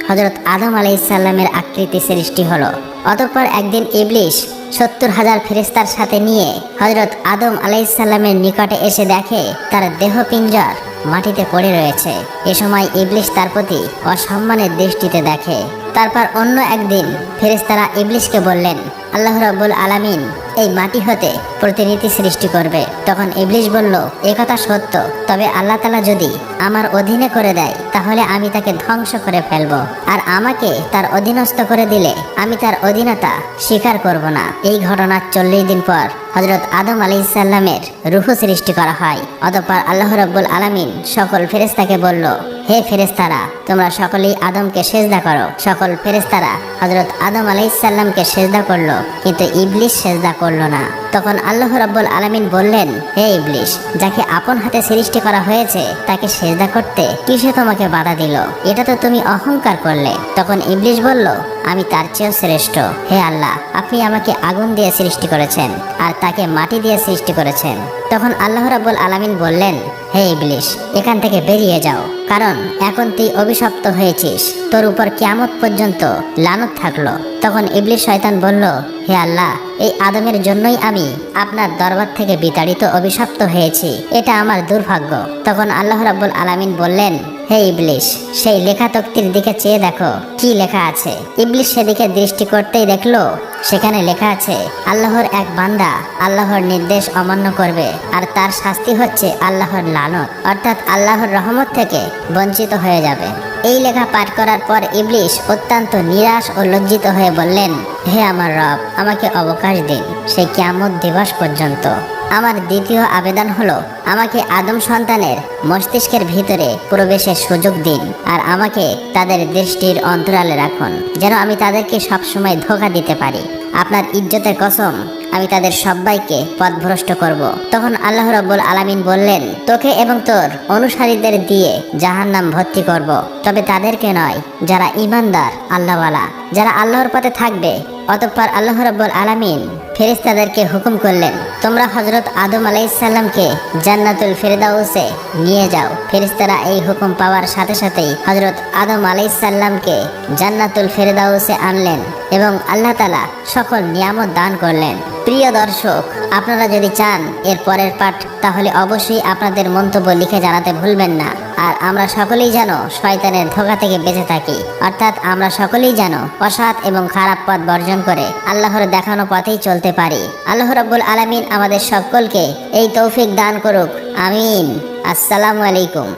হযরত আদম আলাইহিস সালামের আকৃতি সৃষ্টি হলো। অতঃপর একদিন ইবলিস 70,000 ফেরেশতার সাথে নিয়ে হযরত আদম আলাইহিস সালামের নিকটে এসে দেখে তার দেহপিঞ্জর মাটিতে পড়ে রয়েছে। এ সময় ইবলিশ তার প্রতি অসম্মানের দৃষ্টিতে দেখে। তারপর অন্য একদিন ফেরেশতারা ইবলিশকে বললেন, আল্লাহ রাব্বুল আলামিন এই মাটি হতে প্রতিনিধি সৃষ্টি করবে। তখন ইবলিশ বলল, একথা সত্য, তবে আল্লাহ তাআলা যদি আমার অধীনে করে দেয় তাহলে আমি তাকে ধ্বংস করে ফেলব, আর আমাকে তার অধীনস্থ করে দিলে আমি তার অধীনতা স্বীকার করব না। এই ঘটনার 40 দিন পর হযরত আদম আলাইহিস সালামের রূহ সৃষ্টি করা হয়। অতঃপর আল্লাহ রাব্বুল আলামিন সকল ফেরেশতাকে বলল, হে ফেরেশতারা, তোমরা সকলেই আদমকে সেজদা করো। সকল ফেরেশতারা হযরত আদম আলাইহিস সালামকে সেজদা করলো, কিন্তু ইবলিশ সেজদা করলো না। তখন আল্লাহ রাব্বুল আলামিন বললেন, হে ইবলিশ, যাকে আপন হাতে সৃষ্টি করা হয়েছে তাকে সেজদা করতে কিসে তোমাকে বাধা দিল? এটা তো তুমি অহংকার করলে। তখন ইবলিশ বলল, আমি তার চেয়েও শ্রেষ্ঠ। হে আল্লাহ, আপনি আমাকে আগুন দিয়ে সৃষ্টি করেছেন আর তাকে মাটি দিয়ে সৃষ্টি করেছেন। তখন আল্লাহ রাব্বুল আলামিন বললেন, হে ইবলিশ, এখান থেকে বেরিয়ে যাও, কারণ এখন তুই অভিশপ্ত হয়েছিস, তোর উপর কিয়ামত পর্যন্ত লানত থাকলো। তখন ইবলিশ শয়তান বলল, হে আল্লাহ, এই আদমের জন্যই আমি আপনার দরবার থেকে বিতাড়িত অভিশপ্ত হয়েছি, এটা আমার দুর্ভাগ্য। তখন আল্লাহ রাব্বুল আলামিন বললেন, হে ইবলিশ, সেই লেখা তক্তির দিকে চেয়ে দেখো কি লেখা আছে। ইবলিশ সেদিকে দৃষ্টি করতেই দেখলো সেখানে লেখা আছে, আল্লাহর এক বান্দা আল্লাহর নির্দেশ অমান্য করবে আর তার শাস্তি হচ্ছে আল্লাহর লানত, অর্থাৎ আল্লাহর রহমত থেকে বঞ্চিত হয়ে যাবে। এই লেখা পাঠ করার পর ইবলিশ অত্যন্ত নিরাশ ও লজ্জিত হয়ে বললেন, হে আমার রব, আমাকে অবকাশ দিন সেই কিয়ামত দিবস পর্যন্ত। আমার দ্বিতীয় আবেদন হলো, আমাকে আদম সন্তানের মস্তিষ্কের ভিতরে প্রবেশের সুযোগ দিন আর আমাকে তাদের দৃষ্টির অন্তরালে রাখুন, যেন আমি তাদেরকে সবসময় ধোঁকা দিতে পারি। আপনার ইজ্জতের কসম, আমি তাদের সবাইকে পথভ্রষ্ট করব। তখন আল্লাহ রাব্বুল আলামিন বললেন, তোকে এবং তোর অনুসারীদের দিয়ে জাহান্নাম ভর্তি করব, তবে তাদেরকে নয় যারা ঈমানদার আল্লাহওয়ালা, যারা আল্লাহর পথে থাকবে। অতঃপর আল্লাহ রাব্বুল আলামিন ফেরেশতাদেরকে হুকুম করলেন, তোমরা হযরত আদম আলাইহিস সালামকে জান্নাতুল ফেরদাউসে নিয়ে যাও। ফেরেশতারা এই হুকুম পাওয়ার সাথে সাথেই হযরত আদম আলাইহিস সালামকে জান্নাতুল ফেরদাউসে আনলেন এবং আল্লাহ তাআলা সকল নিয়ামত দান করলেন। প্রিয় দর্শক, আপনারা যদি চান এর পরের পাঠ, তাহলে অবশ্যই আপনাদের মন্তব্য লিখে জানাতে ভুলবেন না। আর আমরা সকলেই যেন শয়তানের ধোঁকা থেকে বেঁচে থাকি, অর্থাৎ আমরা সকলেই যেন অসৎ এবং খারাপ পথ বর্জন করে আল্লাহর দেখানো পথেই চলতে পারি। আল্লাহ রাব্বুল আলামিন আমাদের সকলকে এই তৌফিক দান করুক, আমিন। আসসালামু আলাইকুম।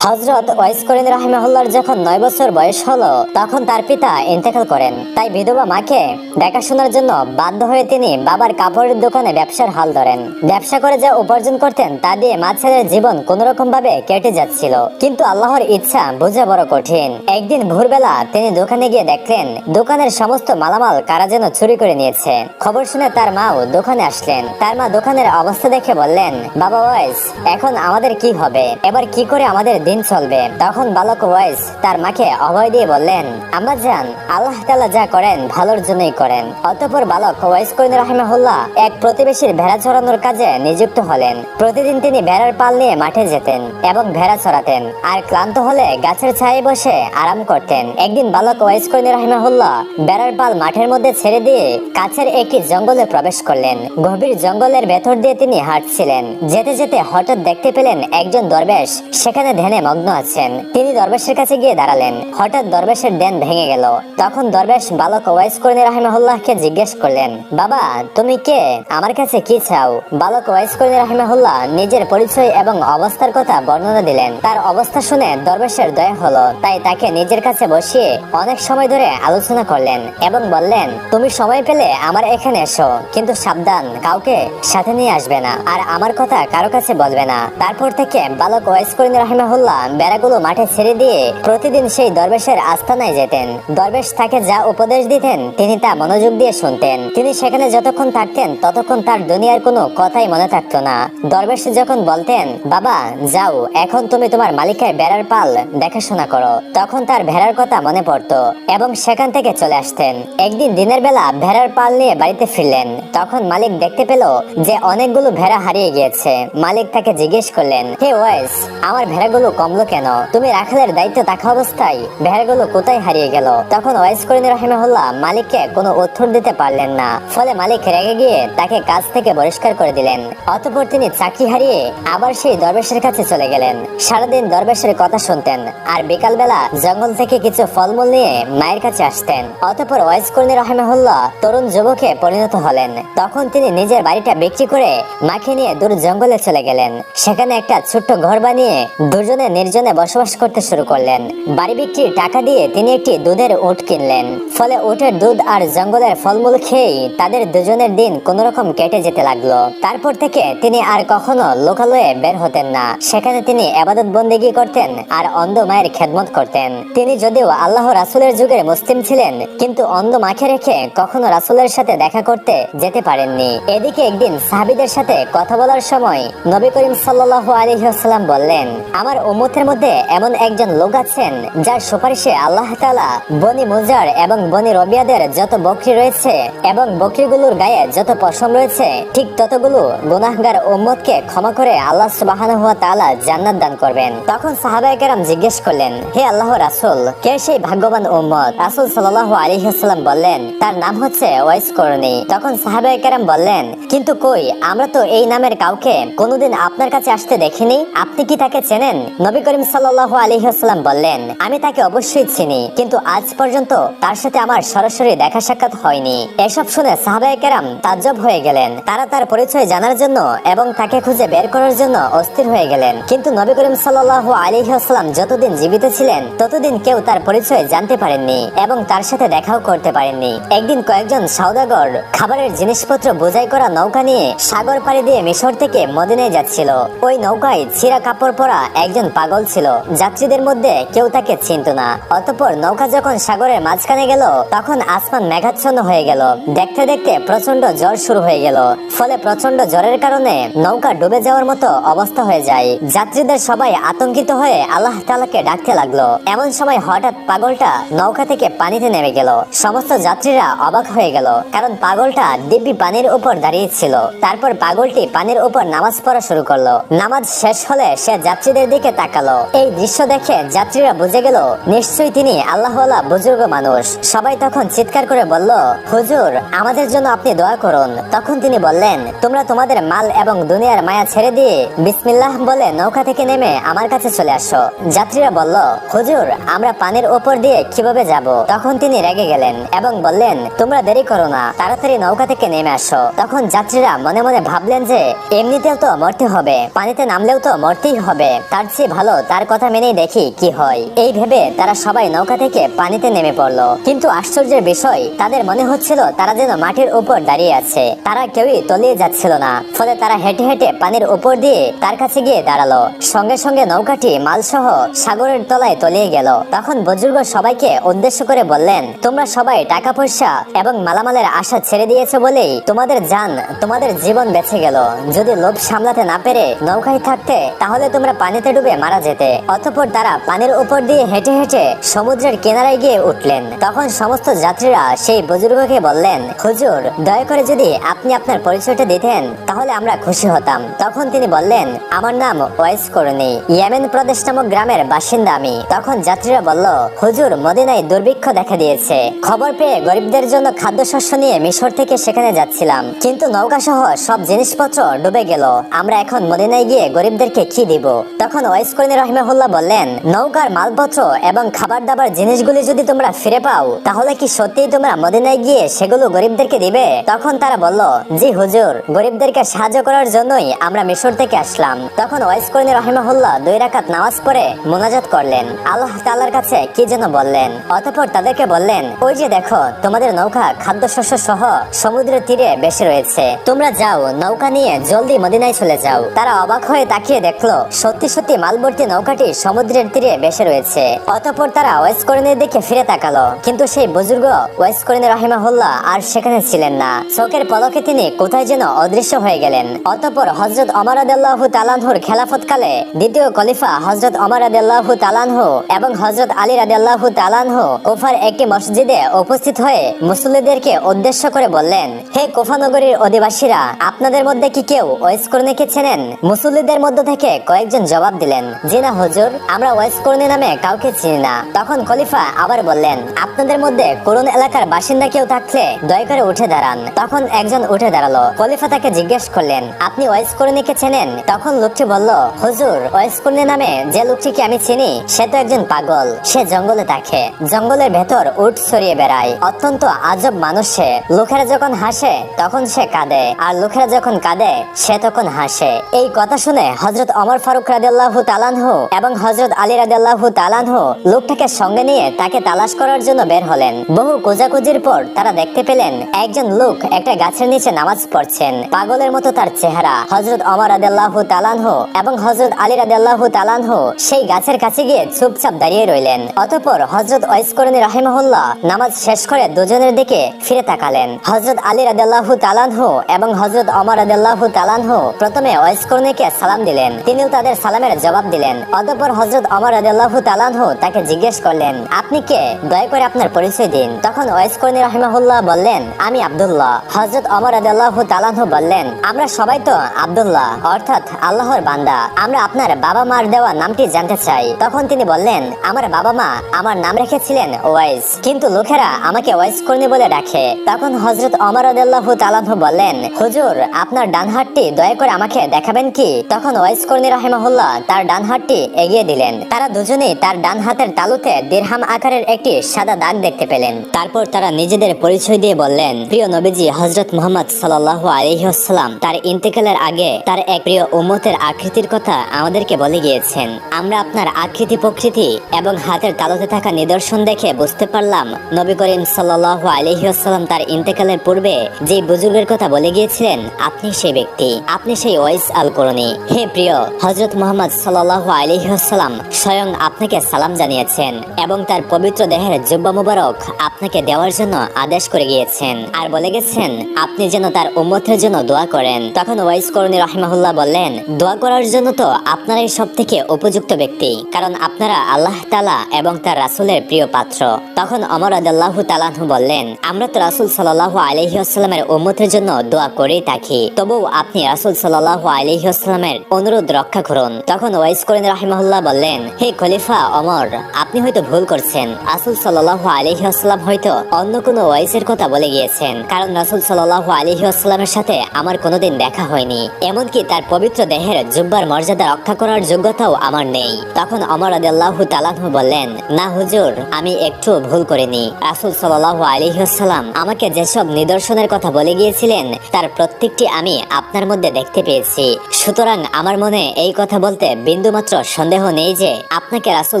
হযরত ওয়াইস করিম রাহিমাহুল্লাহর যখন 9 বছর বয়স হলো, তখন তার পিতা ইন্তেকাল করেন। তাই বিধবা মাকে দেখাশোনার জন্য বাধ্য হয়ে তিনি বাবার কাপড়ের দোকানে ব্যবসার হাল ধরেন। ব্যবসা করে যা উপার্জন করতেন তা দিয়ে মা ছেলের জীবন কোন রকম ভাবে কেটে যাচ্ছিল। কিন্তু আল্লাহর ইচ্ছা বোঝা বড় কঠিন। একদিন ভোরবেলা তিনি দোকানে গিয়ে দেখলেন দোকানের সমস্ত মালামাল কারা যেন চুরি করে নিয়েছে। খবর শুনে তার মাও দোকানে আসলেন। তার মা দোকানের অবস্থা দেখে বললেন, বাবা ওয়াইস, এখন আমাদের কি হবে? এবার কি করে আমাদের দিন চলবে? তখন বালক ওয়াইস তার মাকে অভয় দিয়ে বললেন, আম্মা জান, আল্লাহ তাআলা যা করেন ভালোর জন্যই করেন। অতঃপর বালক ওয়াইস করিম রাহিমাহুল্লাহ এক প্রতিবেশীর ভেড়া চড়ানোর কাজে নিযুক্ত হলেন। প্রতিদিন তিনি ভেড়ার পাল নিয়ে মাঠে যেতেন এবং ভেড়া চড়াতেন, আর ক্লান্ত হলে গাছের ছায়ায় বসে আরাম করতেন। একদিন বালক ওয়াইস করিম রাহিমাহুল্লাহ ভেড়ার পাল মাঠের মধ্যে ছেড়ে দিয়ে কাছের একটি জঙ্গলে প্রবেশ করলেন। গভীর জঙ্গলের ভেতর দিয়ে তিনি হাঁটছিলেন। যেতে যেতে হঠাৎ দেখতে পেলেন একজন দরবেশ সেখানে ধ্যানে মগ্ন আছেন। তিনি দরবেশের কাছে গিয়ে দাঁড়ালেন। হঠাৎ দরবেশের ধ্যান ভেঙে গেল। তখন দরবেশ বালক ওয়াইস করিম রাহিমাহুল্লাহকে জিজ্ঞেস করলেন, বাবা, তুমি কে? আমার কাছে কি চাও? বালক ওয়াইস করিম রাহিমাহুল্লাহ নিজের পরিচয় এবং অবস্থার কথা বর্ণনা দিলেন। তার অবস্থা শুনে দরবেশের দয়া হলো, তাই তাকে নিজের কাছে বসিয়ে অনেক সময় ধরে আলোচনা করলেন এবং বললেন, তুমি সময় পেলে আমার এখানে এসো, কিন্তু সাবধান, কাউকে সাথে নিয়ে আসবে না আর আমার কথা কারো কাছে বলবে না। তারপর থেকে বালক ওয়াইস করিম রাহিমাহুল্লাহ বেড়াগুলো মাঠে ছেড়ে দিয়ে প্রতিদিন সেই দরবেশের আস্তানায় যেতেন। দরবেশ তাকে যা উপদেশ দিতেন তিনি তা মনোযোগ দিয়ে শুনতেন। তিনি সেখানে যতক্ষণ থাকতেন ততক্ষণ তার দুনিয়ার কোনো কথাই মনে থাকতো না। দরবেশ যখন বলতেন, বাবা যাও, এখন তুমি তোমার মালিকের ভেড়ার পাল দেখাশোনা করো, তখন তার ভেড়ার কথা মনে পড়তো এবং সেখান থেকে চলে আসতেন। একদিন দিনের বেলা ভেড়ার পাল নিয়ে বাড়িতে ফিরলেন। তখন মালিক দেখতে পেল যে অনেকগুলো ভেড়া হারিয়ে গিয়েছে। মালিক তাকে জিজ্ঞেস করলেন, হে ওয়াইস, আমার ভেড়াগুলো কমলো কেন? তুমি রাখালের দায়িত্ব থাকা অবস্থায় ভেড়াগুলো কোথায় হারিয়ে গেল? তখন ওয়াইস করিম রাহিমাহুল্লাহ মালিককে কোনো উত্তর দিতে পারলেন না। ফলে মালিক রেগে গিয়ে তাকে কাজ থেকে বহিষ্কার করে দিলেন। অতঃপর তিনি চাকরি হারিয়ে আবার সেই দরবেশের কাছে চলে গেলেন। সারাদিন দরবেশের কথা শুনতেন আর বিকালবেলা জঙ্গল থেকে কিছু ফলমূল নিয়ে মায়ের কাছে আসতেন। অতঃপর ওয়াইস করিম রাহিমাহুল্লাহ তরুণ যুবকে পরিণত হলেন। তখন তিনি নিজের বাড়িটা বিক্রি করে মাকে নিয়ে দূর জঙ্গলে চলে গেলেন। সেখানে একটা ছোট্ট ঘর বানিয়ে দুজনে নির্জনে বসবাস করতে শুরু করলেন। বাড়ি বিক্রির টাকা দিয়ে তিনি একটি দুধের উট কিনলেন। ফলে উটের দুধ আর জঙ্গলের ফলমূল খেয়েই তাদের দুজনের দিন কোন রকম কেটে যেতে লাগলো। তারপর থেকে তিনি আর কখনো লোকালয়ে বের হতেন না। সেখানে তিনি ইবাদত বন্দেগী করতেন আর অন্ধ মায়ের খেদমত করতেন। তিনি যদিও আল্লাহ রাসূলের যুগের মুসলিম ছিলেন, কিন্তু অন্ধ মাকে রেখে কখনো রাসূলের সাথে দেখা করতে যেতে পারেননি। এদিকে একদিন সাহাবীদের সাথে কথা বলার সময় নবী করিম সাল্লাল্লাহু আলাইহি ওয়াসাল্লাম বললেন, আমার উম্মতের মধ্যে এমন একজন লোক আছেন যার সুপারিশে আল্লাহ তাআলা বনি মুজার এবং বনি রবিয়াদের যত বকরি রয়েছে এবং বকরিগুলোর গায়ে যত পশম রয়েছে ঠিক ততগুলো গুনাহগার উম্মতকে ক্ষমা করে আল্লাহ সুবহানাহু ওয়া তাআলা জান্নাত দান করবেন। তখন সাহাবায়ে কেরাম জিজ্ঞেস করলেন, হে আল্লাহর রাসূল, কে সেই ভাগ্যবান উম্মত? রাসূল সাল্লাল্লাহু আলাইহি ওয়াসাল্লাম বললেন, তার নাম হচ্ছে ওয়াইস করনী। তখন সাহাবায়ে কেরাম বললেন, কিন্তু কই, আমরা তো এই নামের কাউকে কোনোদিন আপনার কাছে আসতে দেখিনি, আপনি কি তাকে চেনেন? নবী করিম সাল্লাল্লাহু আলাইহি ওয়াসাল্লাম বললেন, আমি তাকে অবশ্যই চিনি, কিন্তু আজ পর্যন্ত তার সাথে আমার সরাসরি দেখা সাক্ষাৎ হয়নি। এসব শুনে সাহাবায়ে কেরাম তাজ্জব হয়ে গেলেন। তারা তার পরিচয় জানার জন্য এবং তাকে খুঁজে বের করার জন্য অস্থির হয়ে গেলেন। কিন্তু নবী করিম সাল্লাল্লাহু আলাইহি ওয়াসাল্লাম যতদিন জীবিত ছিলেন ততদিন কেউ তার পরিচয় জানতে পারেননি এবং তার সাথে দেখাও করতে পারেননি। একদিন কয়েকজন সওদাগর খাবারের জিনিসপত্র বোঝাই করা নৌকা নিয়ে সাগর পাড়ি দিয়ে মিশর থেকে মদিনায় যাচ্ছিল। ওই নৌকায় ছিঁড়া কাপড় পরা একজন পাগল ছিল। যাত্রীদের মধ্যে কেউ তাকে চিনত না। অতঃপর নৌকা যখন সাগরের মাঝখানে গেল তখন আসমান মেঘাচ্ছন্ন হয়ে গেল। দেখতে দেখতে প্রচন্ড ঝড় শুরু হয়ে গেল। ফলে প্রচন্ড ঝড়ের কারণে নৌকা ডুবে যাওয়ার মতো অবস্থা হয়ে যায়। যাত্রীদের সবাই আতঙ্কিত হয়ে আল্লাহ তাআলাকে ডাকতে লাগলো। এমন সময় হঠাৎ পাগলটা নৌকা থেকে পানিতে নেমে গেল। সমস্ত যাত্রীরা অবাক হয়ে গেল, কারণ পাগলটা দিব্যি পানির উপর দাঁড়িয়ে ছিল। তারপর পাগলটি পানির উপর নামাজ পড়া শুরু করলো। নামাজ শেষ হলে সে যাত্রীদের দিকে তাকালো। এই দৃশ্য দেখে যাত্রীরা বুঝে গেল নিশ্চয়ই তিনি আল্লাহওয়ালা বুজুর্গ মানুষ। সবাই তখন চিৎকার করে বলল, হুজুর, আমাদের জন্য আপনি দোয়া করুন। তখন তিনি বললেন, তোমরা তোমাদের মাল এবং দুনিয়ার মায়া ছেড়ে দিয়ে বিসমিল্লাহ বলে নৌকা থেকে নেমে আমার কাছে চলে আসো। যাত্রীরা বলল, হুজুর, আমরা পানির উপর দিয়ে কিভাবে যাব? তখন তিনি রেগে গেলেন এবং বললেন, তোমরা দেরি করো না, তাড়াতাড়ি নৌকা থেকে নেমে আসো। তখন যাত্রীরা মনে মনে ভাবলেন যে এমনিতেও তো মরতে হবে, পানিতে নামলেও তো মরতেই হবে, তার চেয়ে ভালো তার কথা মেনেই দেখি কি হয়। এই ভেবে তারা সবাই নৌকা থেকে পানিতে নেমে পড়লো। কিন্তু আশ্চর্যের বিষয়, তাদের মনে হচ্ছিল তারা যেন মাটির উপর দাঁড়িয়ে আছে। তারা কেউই তলিয়ে যাচ্ছিল না। ফলে তারা হেঁটে হেঁটে পানির উপর দিয়ে তার কাছে গিয়ে দাঁড়ালো। সঙ্গে সঙ্গে নৌকাটি মালসহ সাগরের তলায় তলিয়ে গেল। তখন বুজুর্গ সবাইকে উদ্দেশ্য করে বললেন, তোমরা সবাই টাকা পয়সা এবং মালামালের আশা ছেড়ে দিয়েছো বলেই তোমাদের জান, তোমাদের জীবন বেঁচে গেল। যদি লোভ সামলাতে না পেরে নৌকায় থাকতে তাহলে তোমরা পানিতে ডুবে মারা যেতে। অতঃপর তারা পানির উপর দিয়ে হেঁটে হেঁটে সমুদ্রের কিনারায় গিয়ে উঠলেন। তখন সমস্ত যাত্রীরা সেই বুজুর্গকে বললেন, হুজুর, দয়া করে যদি আপনি আপনার পরিচয়টা দিতেন তাহলে আমরা খুশি হতাম। তখন তিনি বললেন, আমার নাম ওয়াইস করনী, ইয়েমেন প্রদেশ নামক গ্রামের বাসিন্দা আমি। তখন যাত্রীরা বলল, হুজুর, মদিনায় দুর্ভিক্ষ দেখা দিয়েছে। খবর পেয়ে গরিবদের জন্য খাদ্যশস্য নিয়ে মিশর থেকে সেখানে যাচ্ছিলাম, কিন্তু নৌকা সহ সব জিনিসপত্র ডুবে গেল। আমরা এখন মদিনায় গিয়ে গরিবদেরকে কি দিব? তখন ওয়াইস করনী রাহিমাহুল্লাহ বললেন, নৌকার মালপত্র এবং খাবার দাবার জিনিসগুলি যদি তোমরা ফিরে পাও তাহলে কি সত্যিই তোমরা মদিনায় গিয়ে সেগুলো গরিবদেরকে দিবে? তখন তারা বলল, জি হুজুর, গরিবদেরকে সাহায্য করার জন্যই আমরা মিশর থেকে আসলাম। তখন ওয়াইস করনী রাহিমাহুল্লাহ 2 রাকাত নামাজ পড়ে মুনাজাত করলেন, আল্লাহ তাআলার কাছে কি যেন বললেন। অতঃপর তাদেরকে বললেন, ওই যে দেখো, তোমাদের নৌকা খাদ্যশস্য সহ সমুদ্রের তীরে বেশি রয়েছে, তোমরা যাও, নৌকা নিয়ে জলদি মদিনায় চলে যাও। তারা অবাক হয়ে তাকিয়ে দেখলো সত্যি সত্যি মালভর্তি নৌকাটি সমুদ্রের তীরে বেশি রয়েছে। অতঃপর তারা ওয়াইস করনীর দিকে ফিরে তাকালো, কিন্তু সেই বুজুর্গ ওয়াইস করনী রাহিমাহুল্লাহ আর সেখানে ছিলেন না। চোখের পলকে তিনি কোথায় যেন অদৃশ্য হয়ে গেলেন। অতঃপর হযরত ওমর রাদিয়াল্লাহু তাআলা আনহুর খেলাফতকালে দ্বিতীয় খলিফা হযরত ওমর রাদিয়াল্লাহু তাআলা আনহু এবং হযরত আলী রাদিয়াল্লাহু তাআলা আনহু কুফার একটি মসজিদে উপস্থিত হয়ে মুসল্লিদেরকে উদ্দেশ্য করে বললেন, হে কুফা নগরীর অধিবাসীরা, আপনাদের মধ্যে কি কেউ ওয়াইস করনীকে চেনেন? মুসল্লিদের মধ্য থেকে কয়েকজন জবাব দিলেন, বললেন, জি না হুজুর, আমরা ওয়াইস করনি নামে কাউকে চিনি না। তখন খলিফা আবার বললেন, আপনাদের মধ্যে কোরআন এলাকার বাসিন্দা কেউ থাকলে দয়া করে উঠে দাঁড়ান। তখন একজন উঠে দাঁড়ালো। খলিফা তাকে জিজ্ঞেস করলেন, আপনি ওয়াইস করনিকে চেনেন? তখন লোকটি বলল, হুজুর, ওয়াইস করনি নামে যে লোকটিকে আমি চিনি সে তো একজন পাগল। সে জঙ্গলে থাকে, জঙ্গলের ভেতর উট ছড়িয়ে বেড়ায়। অত্যন্ত আজব মানুষ সে। লোকেরা যখন হাসে তখন সে কাঁদে, আর লোকেরা যখন কাঁদে সে তখন হাসে। এই কথা শুনে হযরত ওমর ফারুক রাদিয়াল্লাহু তাআলা আনহু এবং হযরত আলী রাদিয়াল্লাহু তাআলা আনহু লোকটাকে সঙ্গে নিয়ে তাকে তালাশ করার জন্য বের হলেন। বহু খোঁজাখুঁজির পর তারা দেখতে পেলেন একজন লোক একটা গাছের নিচে নামাজ পড়ছেন। পাগলের মতো তার চেহারা। হযরত ওমর রাদিয়াল্লাহু তাআলা আনহু এবং হযরত আলী রাদিয়াল্লাহু তাআলা আনহু সেই গাছের কাছে গিয়ে চুপচাপ দাঁড়িয়ে রইলেন। অতঃপর হযরত ওয়াইস করনী রাহিমাহুল্লাহ নামাজ শেষ করে দুজনের দিকে ফিরে তাকালেন। হযরত আলী রাদিয়াল্লাহু তাআলা আনহু এবং হযরত ওমর রাদিয়াল্লাহু তাআলা আনহু প্রথমে ওয়াইস করনীকে সালাম দিলেন, তিনিও তাদের সালামের জবাব দিলেন। অতঃপর হযরত ওমর রাদিয়াল্লাহু তাআলা আনহু তাকে জিজ্ঞেস করলেন, আপনি কে? দয়া করে আপনার পরিচয় দিন। তখন ওয়াইস করনী রাহিমাহুল্লাহ বললেন, আমি আব্দুল্লাহ। হযরত ওমর রাদিয়াল্লাহু তাআলা আনহু বললেন, আমরা সবাই তো আব্দুল্লাহ অর্থাৎ আল্লাহর বান্দা। আমরা আপনার বাবা মার দেওয়া নামটি জানতে চাই। তখন তিনি বললেন, আমার বাবা মা আমার নাম রেখেছিলেন ওয়াইস, কিন্তু লোকেরা আমাকে ওয়াইস করনী বলে ডাকে। তখন হযরত ওমর রাদিয়াল্লাহু তাআলা আনহু বললেন, হুজুর, আপনার ডান হাতটি দয়া করে আমাকে দেখাবেন কি? তখন ওয়াইস করনী রাহিমাহুল্লাহ তার ডান হাতটি এগিয়ে দিলেন। তারা দুজনেই তার ডান হাতের তালুতে দিরহাম আকারের একটি সাদা দাগ দেখতে পেলেন। তারপর তারা নিজেদের পরিচয় দিয়ে বললেন, প্রিয় নবীজি হযরত মুহাম্মদ সাল্লাল্লাহু আলাইহি ওয়াসাল্লাম তার ইন্তেকালের আগে তার এক প্রিয় উম্মতের আকৃতির কথা আমাদেরকে বলে গিয়েছেন। আমরা আপনার আকৃতি প্রকৃতি এবং হাতের তালুতে থাকা নিদর্শন দেখে বুঝতে পারলাম নবী করিম সাল্লাল্লাহু আলাইহি ওয়াসাল্লাম তার ইন্তেকালের পূর্বে যে বুজুর্গের কথা বলে গিয়েছিলেন আপনি সেই ব্যক্তি, আপনি সেই ওয়াইস আল করনী। হে প্রিয় হযরত মুহাম্মদ সাল্লাল্লাহু আলাইহি ওয়াসাল্লাম স্বয়ং আপনাকে সালাম জানিয়েছেন এবং তার পবিত্র দেহের জুব্বা মুবারক আপনাকে দেওয়ার জন্য আদেশ করে গিয়েছেন, আর বলে গেছেন আপনি যেন তার উম্মতের জন্য দোয়া করেন। তখন ওয়াইস করনী রাহিমাহুল্লাহ বললেন, দোয়া করার জন্য তো আপনারাই সবথেকে উপযুক্ত ব্যক্তি, কারণ আপনারা আল্লাহ তাআলা এবং তার রাসূলের প্রিয় পাত্র। তখন ওমর রাদিয়াল্লাহু তাআলা আনহু বললেন, আমরা তো রাসূল সাল্লাল্লাহু আলাইহি ওয়াসাল্লামের উম্মতের জন্য দোয়া করেই থাকি, তবু আপনি রাসূল সাল্লাল্লাহু আলাইহি ওয়াসাল্লামের অনুরোধ রক্ষা করুন। তখন ওয়াইস করনী রাহিমাহুল্লাহ বললেন, হে খলিফা ওমর, আপনি হয়তো ভুল করছেন। রাসূল সাল্লাল্লাহু আলাইহি ওয়াসাল্লাম হয়তো অন্য কোনো ওয়াইসের কথা বলে গিয়েছেন, কারণ রাসূল সাল্লাল্লাহু আলাইহি ওয়াসাল্লামের সাথে আমার কোনোদিন দেখা হয়নি, এমনকি তার পবিত্র দেহের জুব্বার মর্যাদা রক্ষা করার যোগ্যতাও আমার নেই। তখন ওমর রাদিয়াল্লাহু তাআলা আনহু বললেন, না হুজুর, আমি একটু ভুল করিনি। রাসূল সাল্লাল্লাহু আলাইহি ওয়াসাল্লাম আমাকে যেসব নিদর্শনের কথা বলে গিয়েছিলেন তার প্রত্যেকটি আমি আপনার মধ্যে দেখতে পেয়েছি। সুতরাং আমার মনে এই কথা বলতে বিন্দুমাত্র সন্দেহ নেই যে আপনাকে রাসূল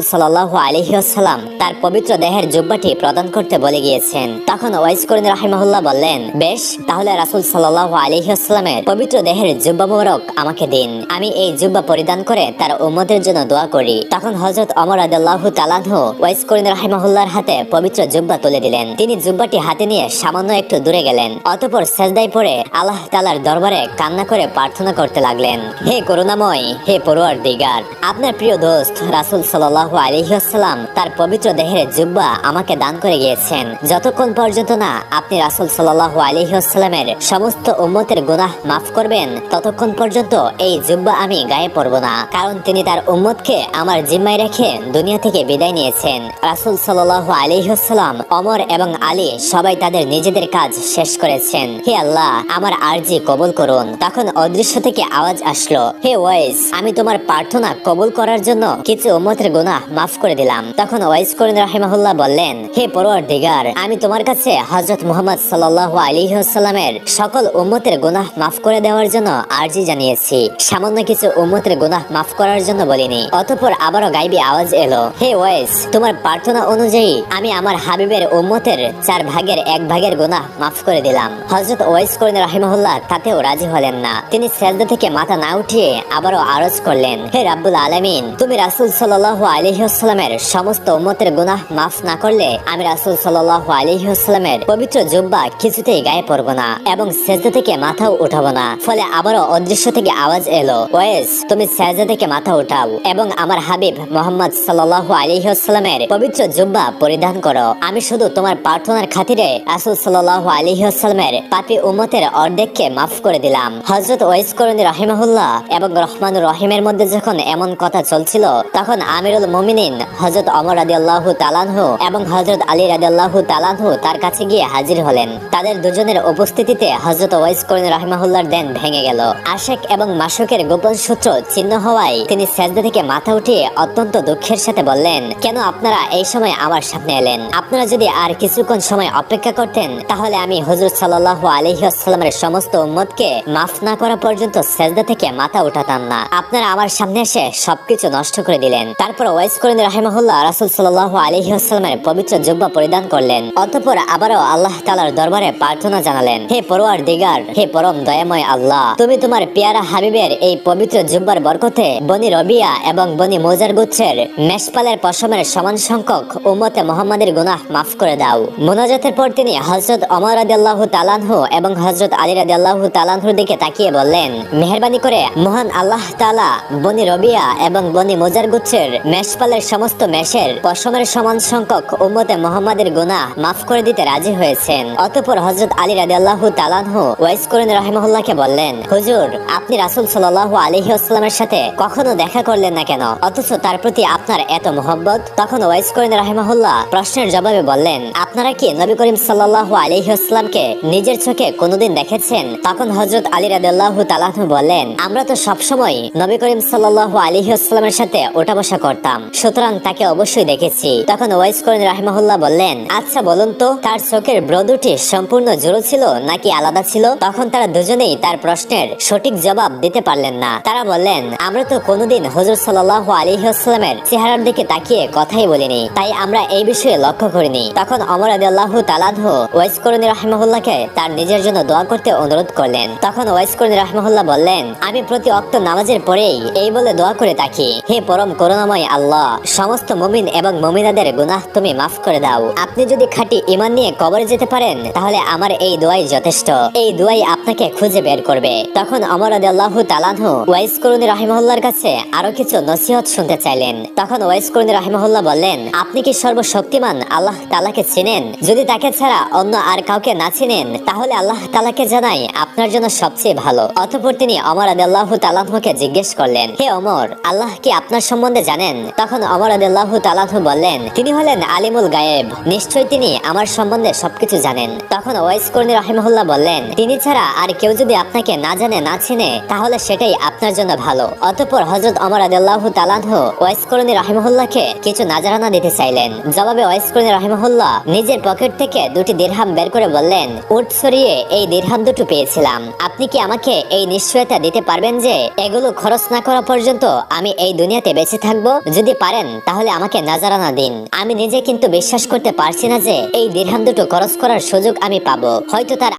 সাল্লাল্লাহু আলাইহি ওয়াসাল্লাম তার পবিত্র দেহের জুব্বাটি প্রদান করতে বলে গিয়েছেন। তখন ওয়াইস করনী রাহিমাহুল্লাহ বললেন, বেশ, তাহলে রাসূল সাল্লাল্লাহু আলাইহি ওয়াসাল্লামের পবিত্র দেহের জুব্বা মুবারক আমাকে দিন, আমি এই জুব্বা পরিধান করে তার উম্মতের জন্য দোয়া করি। তখন হযরত ওমর রাদিয়াল্লাহু তাআলা আনহু ওয়াইস করনী রাহিমাহুল্লাহর হাতে পবিত্র জুব্বা তুলে দিলেন। তিনি জুব্বাটি হাতে নিয়ে সামান্য একটু দূরে গেলেন। অতঃপর সেজদায় পড়ে আল্লাহ তাআলার দরবারে কান্না করে প্রার্থনা করতে লাগলেন, হে করুণাময়, হে পরওয়ারদিগার, আপনার প্রিয় দোস্ত রাসূল সাল্লাল্লাহু আলাইহি ওয়াসাল্লাম তার পবিত্র দেহের জুব্বা আমাকে দান করে গিয়েছেন। যতক্ষণ পর্যন্ত না আপনি রাসূল সাল্লাল্লাহু আলাইহি ওয়াসাল্লামের সমস্ত উম্মতের গুনাহ মাফ করবেন ততক্ষণ পর্যন্ত এই জুব্বা আমি গায়ে পরব না, কারণ তিনি তার উম্মতকে আমার জিম্মায় রেখে দুনিয়া থেকে বিদায় নিয়েছেন। রাসূল সাল্লাল্লাহু আলাইহি ওয়াসাল্লাম, ওমর এবং আলী সবাই তাদের নিজেদের কাজ শেষ করেছেন। হে আল্লাহ, আমার আরজি কবুল করুন। তখন অদৃশ্য থেকে আওয়াজ আসলো, হে ওয়াইস, আমি তোমার প্রার্থনা কবুল করার জন্য কিছু উম্মতের গুনাহ মাফ করে দিলাম। তখন ওয়াইস করনী রাহিমাহুল্লাহ বললেন, হে পরওয়ারদিগার, আমি তোমার কাছে হযরত মুহাম্মদ সাল্লাল্লাহু আলাইহি ওয়াসাল্লামের সকল উম্মতের গুনাহ মাফ করে দেওয়ার জন্য আরজি জানিয়েছি, সামান্য কিছু উম্মতের গুনাহ মাফ করার জন্য বলিনি। অতঃপর আবারও গায়বী আওয়াজ এলো, হে ওয়াইস, তোমার প্রার্থনা অনুযায়ী আমি আমার হাবিবের উম্মতের 4 ভাগের 1 ভাগের গুনাহ মাফ করে দিলাম। হযরত ওয়াইস করনী রাহিমাহুল্লাহ তাতেও রাজি হলেন না। তিনি সিজদা থেকে মাথা না উঠিয়ে আবারও আরজ করলেন, হে রাব্বুল আলামিন, তুমি রাসূল সাল্লাল্লাহু আলাইহি ওয়াসাল্লামের সমস্ত উম্মতের গুনাহ মাফ না করলে আমি রাসূল সাল্লাল্লাহু আলাইহি ওয়াসাল্লামের পবিত্র জুব্বা কিছুতেই গায়ে পরব না এবং সিজদা থেকে মাথাও উঠাবো না। ফলে আবারও অদৃশ্য থেকে আওয়াজ এলো, ওয়াইস, তুমি সিজদা থেকে মাথা উঠাও এবং আমার হাবিব মুহাম্মদ সাল্লাল্লাহু আলাইহি ওয়াসাল্লামের পবিত্র জুব্বা পরিধান করো। আমি শুধু তোমার প্রার্থনার খাতিরে রাসূল সাল্লাল্লাহু আলাইহি ওয়াসাল্লামের পাপী উম্মতের অর্ধেককে মাফ করে দিলাম। হযরত ওয়াইস করনী রাহিমাহুল্লাহ এবং রহমানুর রহিমের মধ্যে যখন যখন এমন কথা চলছিল তখন আমিরুল মুমিনিন হযরত ওমর রাদিয়াল্লাহু তাআলা আনহু এবং হযরত আলী রাদিয়াল্লাহু তাআলা আনহু তার কাছে গিয়ে হাজির হলেন। তাদের দুজনের উপস্থিতিতে হযরত ওয়াইস করিনী রাহিমাহুল্লাহর ধ্যান ভেঙে গেল। আশেক এবং মাশুকের গোপন সূত্র ছিন্ন হওয়ায় তিনি সেজদা থেকে মাথা উঠিয়ে অত্যন্ত দুঃখের সাথে বললেন, কেন আপনারা এই সময় আমার সামনে এলেন? আপনারা যদি আর কিছুক্ষণ সময় অপেক্ষা করতেন তাহলে আমি হুজুর সাল্লাল্লাহু আলাইহি ওয়াসাল্লামের সমস্ত উম্মতকে মাফ না করা পর্যন্ত সেজদা থেকে মাথা উঠাতাম না। আপনারা আমার সামনে এসে সবকিছু নষ্ট করে দিলেন। তারপর ওয়াইস করিনী রাহিমাহুল্লাহ রাসূল সাল্লাল্লাহু আলাইহি ওয়াসাল্লামের পবিত্র জুব্বা পরিধান করলেন। অতঃপর আবারও আল্লাহ তাআলার দরবারে প্রার্থনা জানালেন, হে পরওয়ারদিগার, হে পরম দয়াময় আল্লাহ, তুমি তোমার পেয়ারা হাবিবের এই পবিত্র জুব্বার বরকতে বনি রবিয়া এবং বনি মুজার গোত্রের মেষপালের পশমের সমান সংখ্যক উম্মতে মুহাম্মাদের গুনাহ মাফ করে দাও। মুনাজাতের পর তিনি হযরত ওমর রাদিয়াল্লাহু তাআলা আনহু এবং হযরত আলী রাদিয়াল্লাহু তাআলা আনহুর দিকে তাকিয়ে বললেন, মেহেরবানি করে মহান আল্লাহ তাআলা বনি রবিয়া এবং বনি মুজার গোত্রের মেষপালের সমস্ত মেষের পশমের সমান সংখ্যক উম্মতে মুহাম্মাদের গুনাহ মাফ করে দিতে রাজি হয়েছেন। অতঃপর হযরত আলী রাদিয়াল্লাহু তাআলা আনহু ওয়াইস করিনী রাহিমাহুল্লাহকে বললেন, হুজুর, আপনি রাসূল সাল্লাল্লাহু আলাইহি ওয়াসাল্লামের সাথে কখনো দেখা করলেন না কেন, অথচ তার প্রতি আপনার এত মহব্বত? তখন ওয়াইস করিনী রাহিমাহুল্লাহ প্রশ্নের জবাবে বললেন, আপনারা কি নবী করিম সাল্লাল্লাহু আলাইহি ওয়াসাল্লামকে নিজের চোখে কোনোদিন দেখেছেন? তখন হযরত আলী রাদিয়াল্লাহু তাআলা আনহু বললেন, আমরা তো সবসময় নবী করিম সাল্লাল্লাহু আলাইহি ওয়াসাল্লামের সাথে ওঠা বসা করতাম, সুতরাং তাকে অবশ্যই দেখেছি। তখন ওয়াইস করিনী রাহিমাহুল্লাহ বললেন, আচ্ছা বলুন তো, তার চোখের ব্র দুটি সম্পূর্ণ জোড়ো ছিল নাকি আলাদা ছিল? তখন তারা দুজনেই তার প্রশ্নের সঠিক জবাব দিতে পারলেন না। তারা বললেন, আমরা তো কোনোদিন হুজুর সাল্লাল্লাহু আলাইহি ওয়াসাল্লামের চেহারার দিকে তাকিয়ে কথাই বলিনি, তাই আমরা এই বিষয়ে লক্ষ্য করিনি। তখন ওমর রাদিয়াল্লাহু তাআলা আনহু ওয়াইস করিনী রাহিমাহুল্লাহকে তার নিজের জন্য দোয়া করতে অনুরোধ করলেন। তখন ওয়াইস করিনী রাহিমাহুল্লাহ বললেন, আমি প্রতি ওয়াক্ত নামাজের পরেই এই বলে দোয়া করে থাকি, হে পরম করুণাময় আল্লাহ, সমস্ত মুমিন এবং মুমিনাদের গুনাহ তুমি মাফ করে দাও। আপনি যদি খাঁটি ঈমান নিয়ে কবরে যেতে পারেন তাহলে আমার এই দোয়াই যথেষ্ট, এই দোয়াই আপনাকে খুঁজে বের করবে। তখন ওমর রাদিয়াল্লাহু তাআলা আনহু ওয়াইস করিনী রাহিমাহুল্লাহর কাছে আরো কিছু নসিহত শুনতে চাইলেন। তখন ওয়াইস করিনী রাহিমাহুল্লাহ বললেন, আপনি কি সর্বশক্তিমান আল্লাহ তাআলাকে চেনেন? যদি তাকে ছাড়া অন্য আর কাউকে না চেনেন তাহলে আল্লাহ তাআলাকে জানাই আপনার জন্য সবচেয়ে ভালো। অতঃপর তিনি ওমর রাদিয়াল্লাহু তাআলা আনহুকে জিজ্ঞেস করলেন, হে ওমর, আল্লাহ কি আপনার সম্বন্ধে জানেন? তখন ওমর রাদিয়াল্লাহু তাআলা আনহু বললেন, তিনি হলেন আলিমুল গায়েব, নিশ্চয়ই তিনি আমার সম্বন্ধে সবকিছু জানেন। তখন ওয়াইস করিনী রাহিমাহুল্লাহ বললেন, তিনি ছাড়া আর কেউ যদি আপনাকে না জানে না চিনে তাহলে সেটাই আপনার জন্য ভালো। অতঃপর হযরত ওমর রাদিয়াল্লাহু তাআলা আনহু ওয়াইস করিনী রাহিমাহুল্লাহকে কিছু নাজারানা দিতে চাইলেন। জবাবে ওয়াইস করিনী রাহিমাহুল্লাহ নিজের পকেট থেকে দুটি দিরহাম বের করে বললেন, উট সরিয়ে এই দিরহাম দুটো পেয়েছিলাম, আপনি কি আমাকে এই নিশ্চয়তা দিতে পারবেন যে এগুলো খরচ না করা পর্যন্ত আমি এই দুনিয়াতে বেঁচে থাকবো? যদি পারেন তাহলে আমাকে নাজারানা দিন। আমি নিজে কিন্তু বিশ্বাস করতে পারছি না যে এই দিরহাম দুটো খরচ করার সুযোগ আমি পাবো। হয়তো তার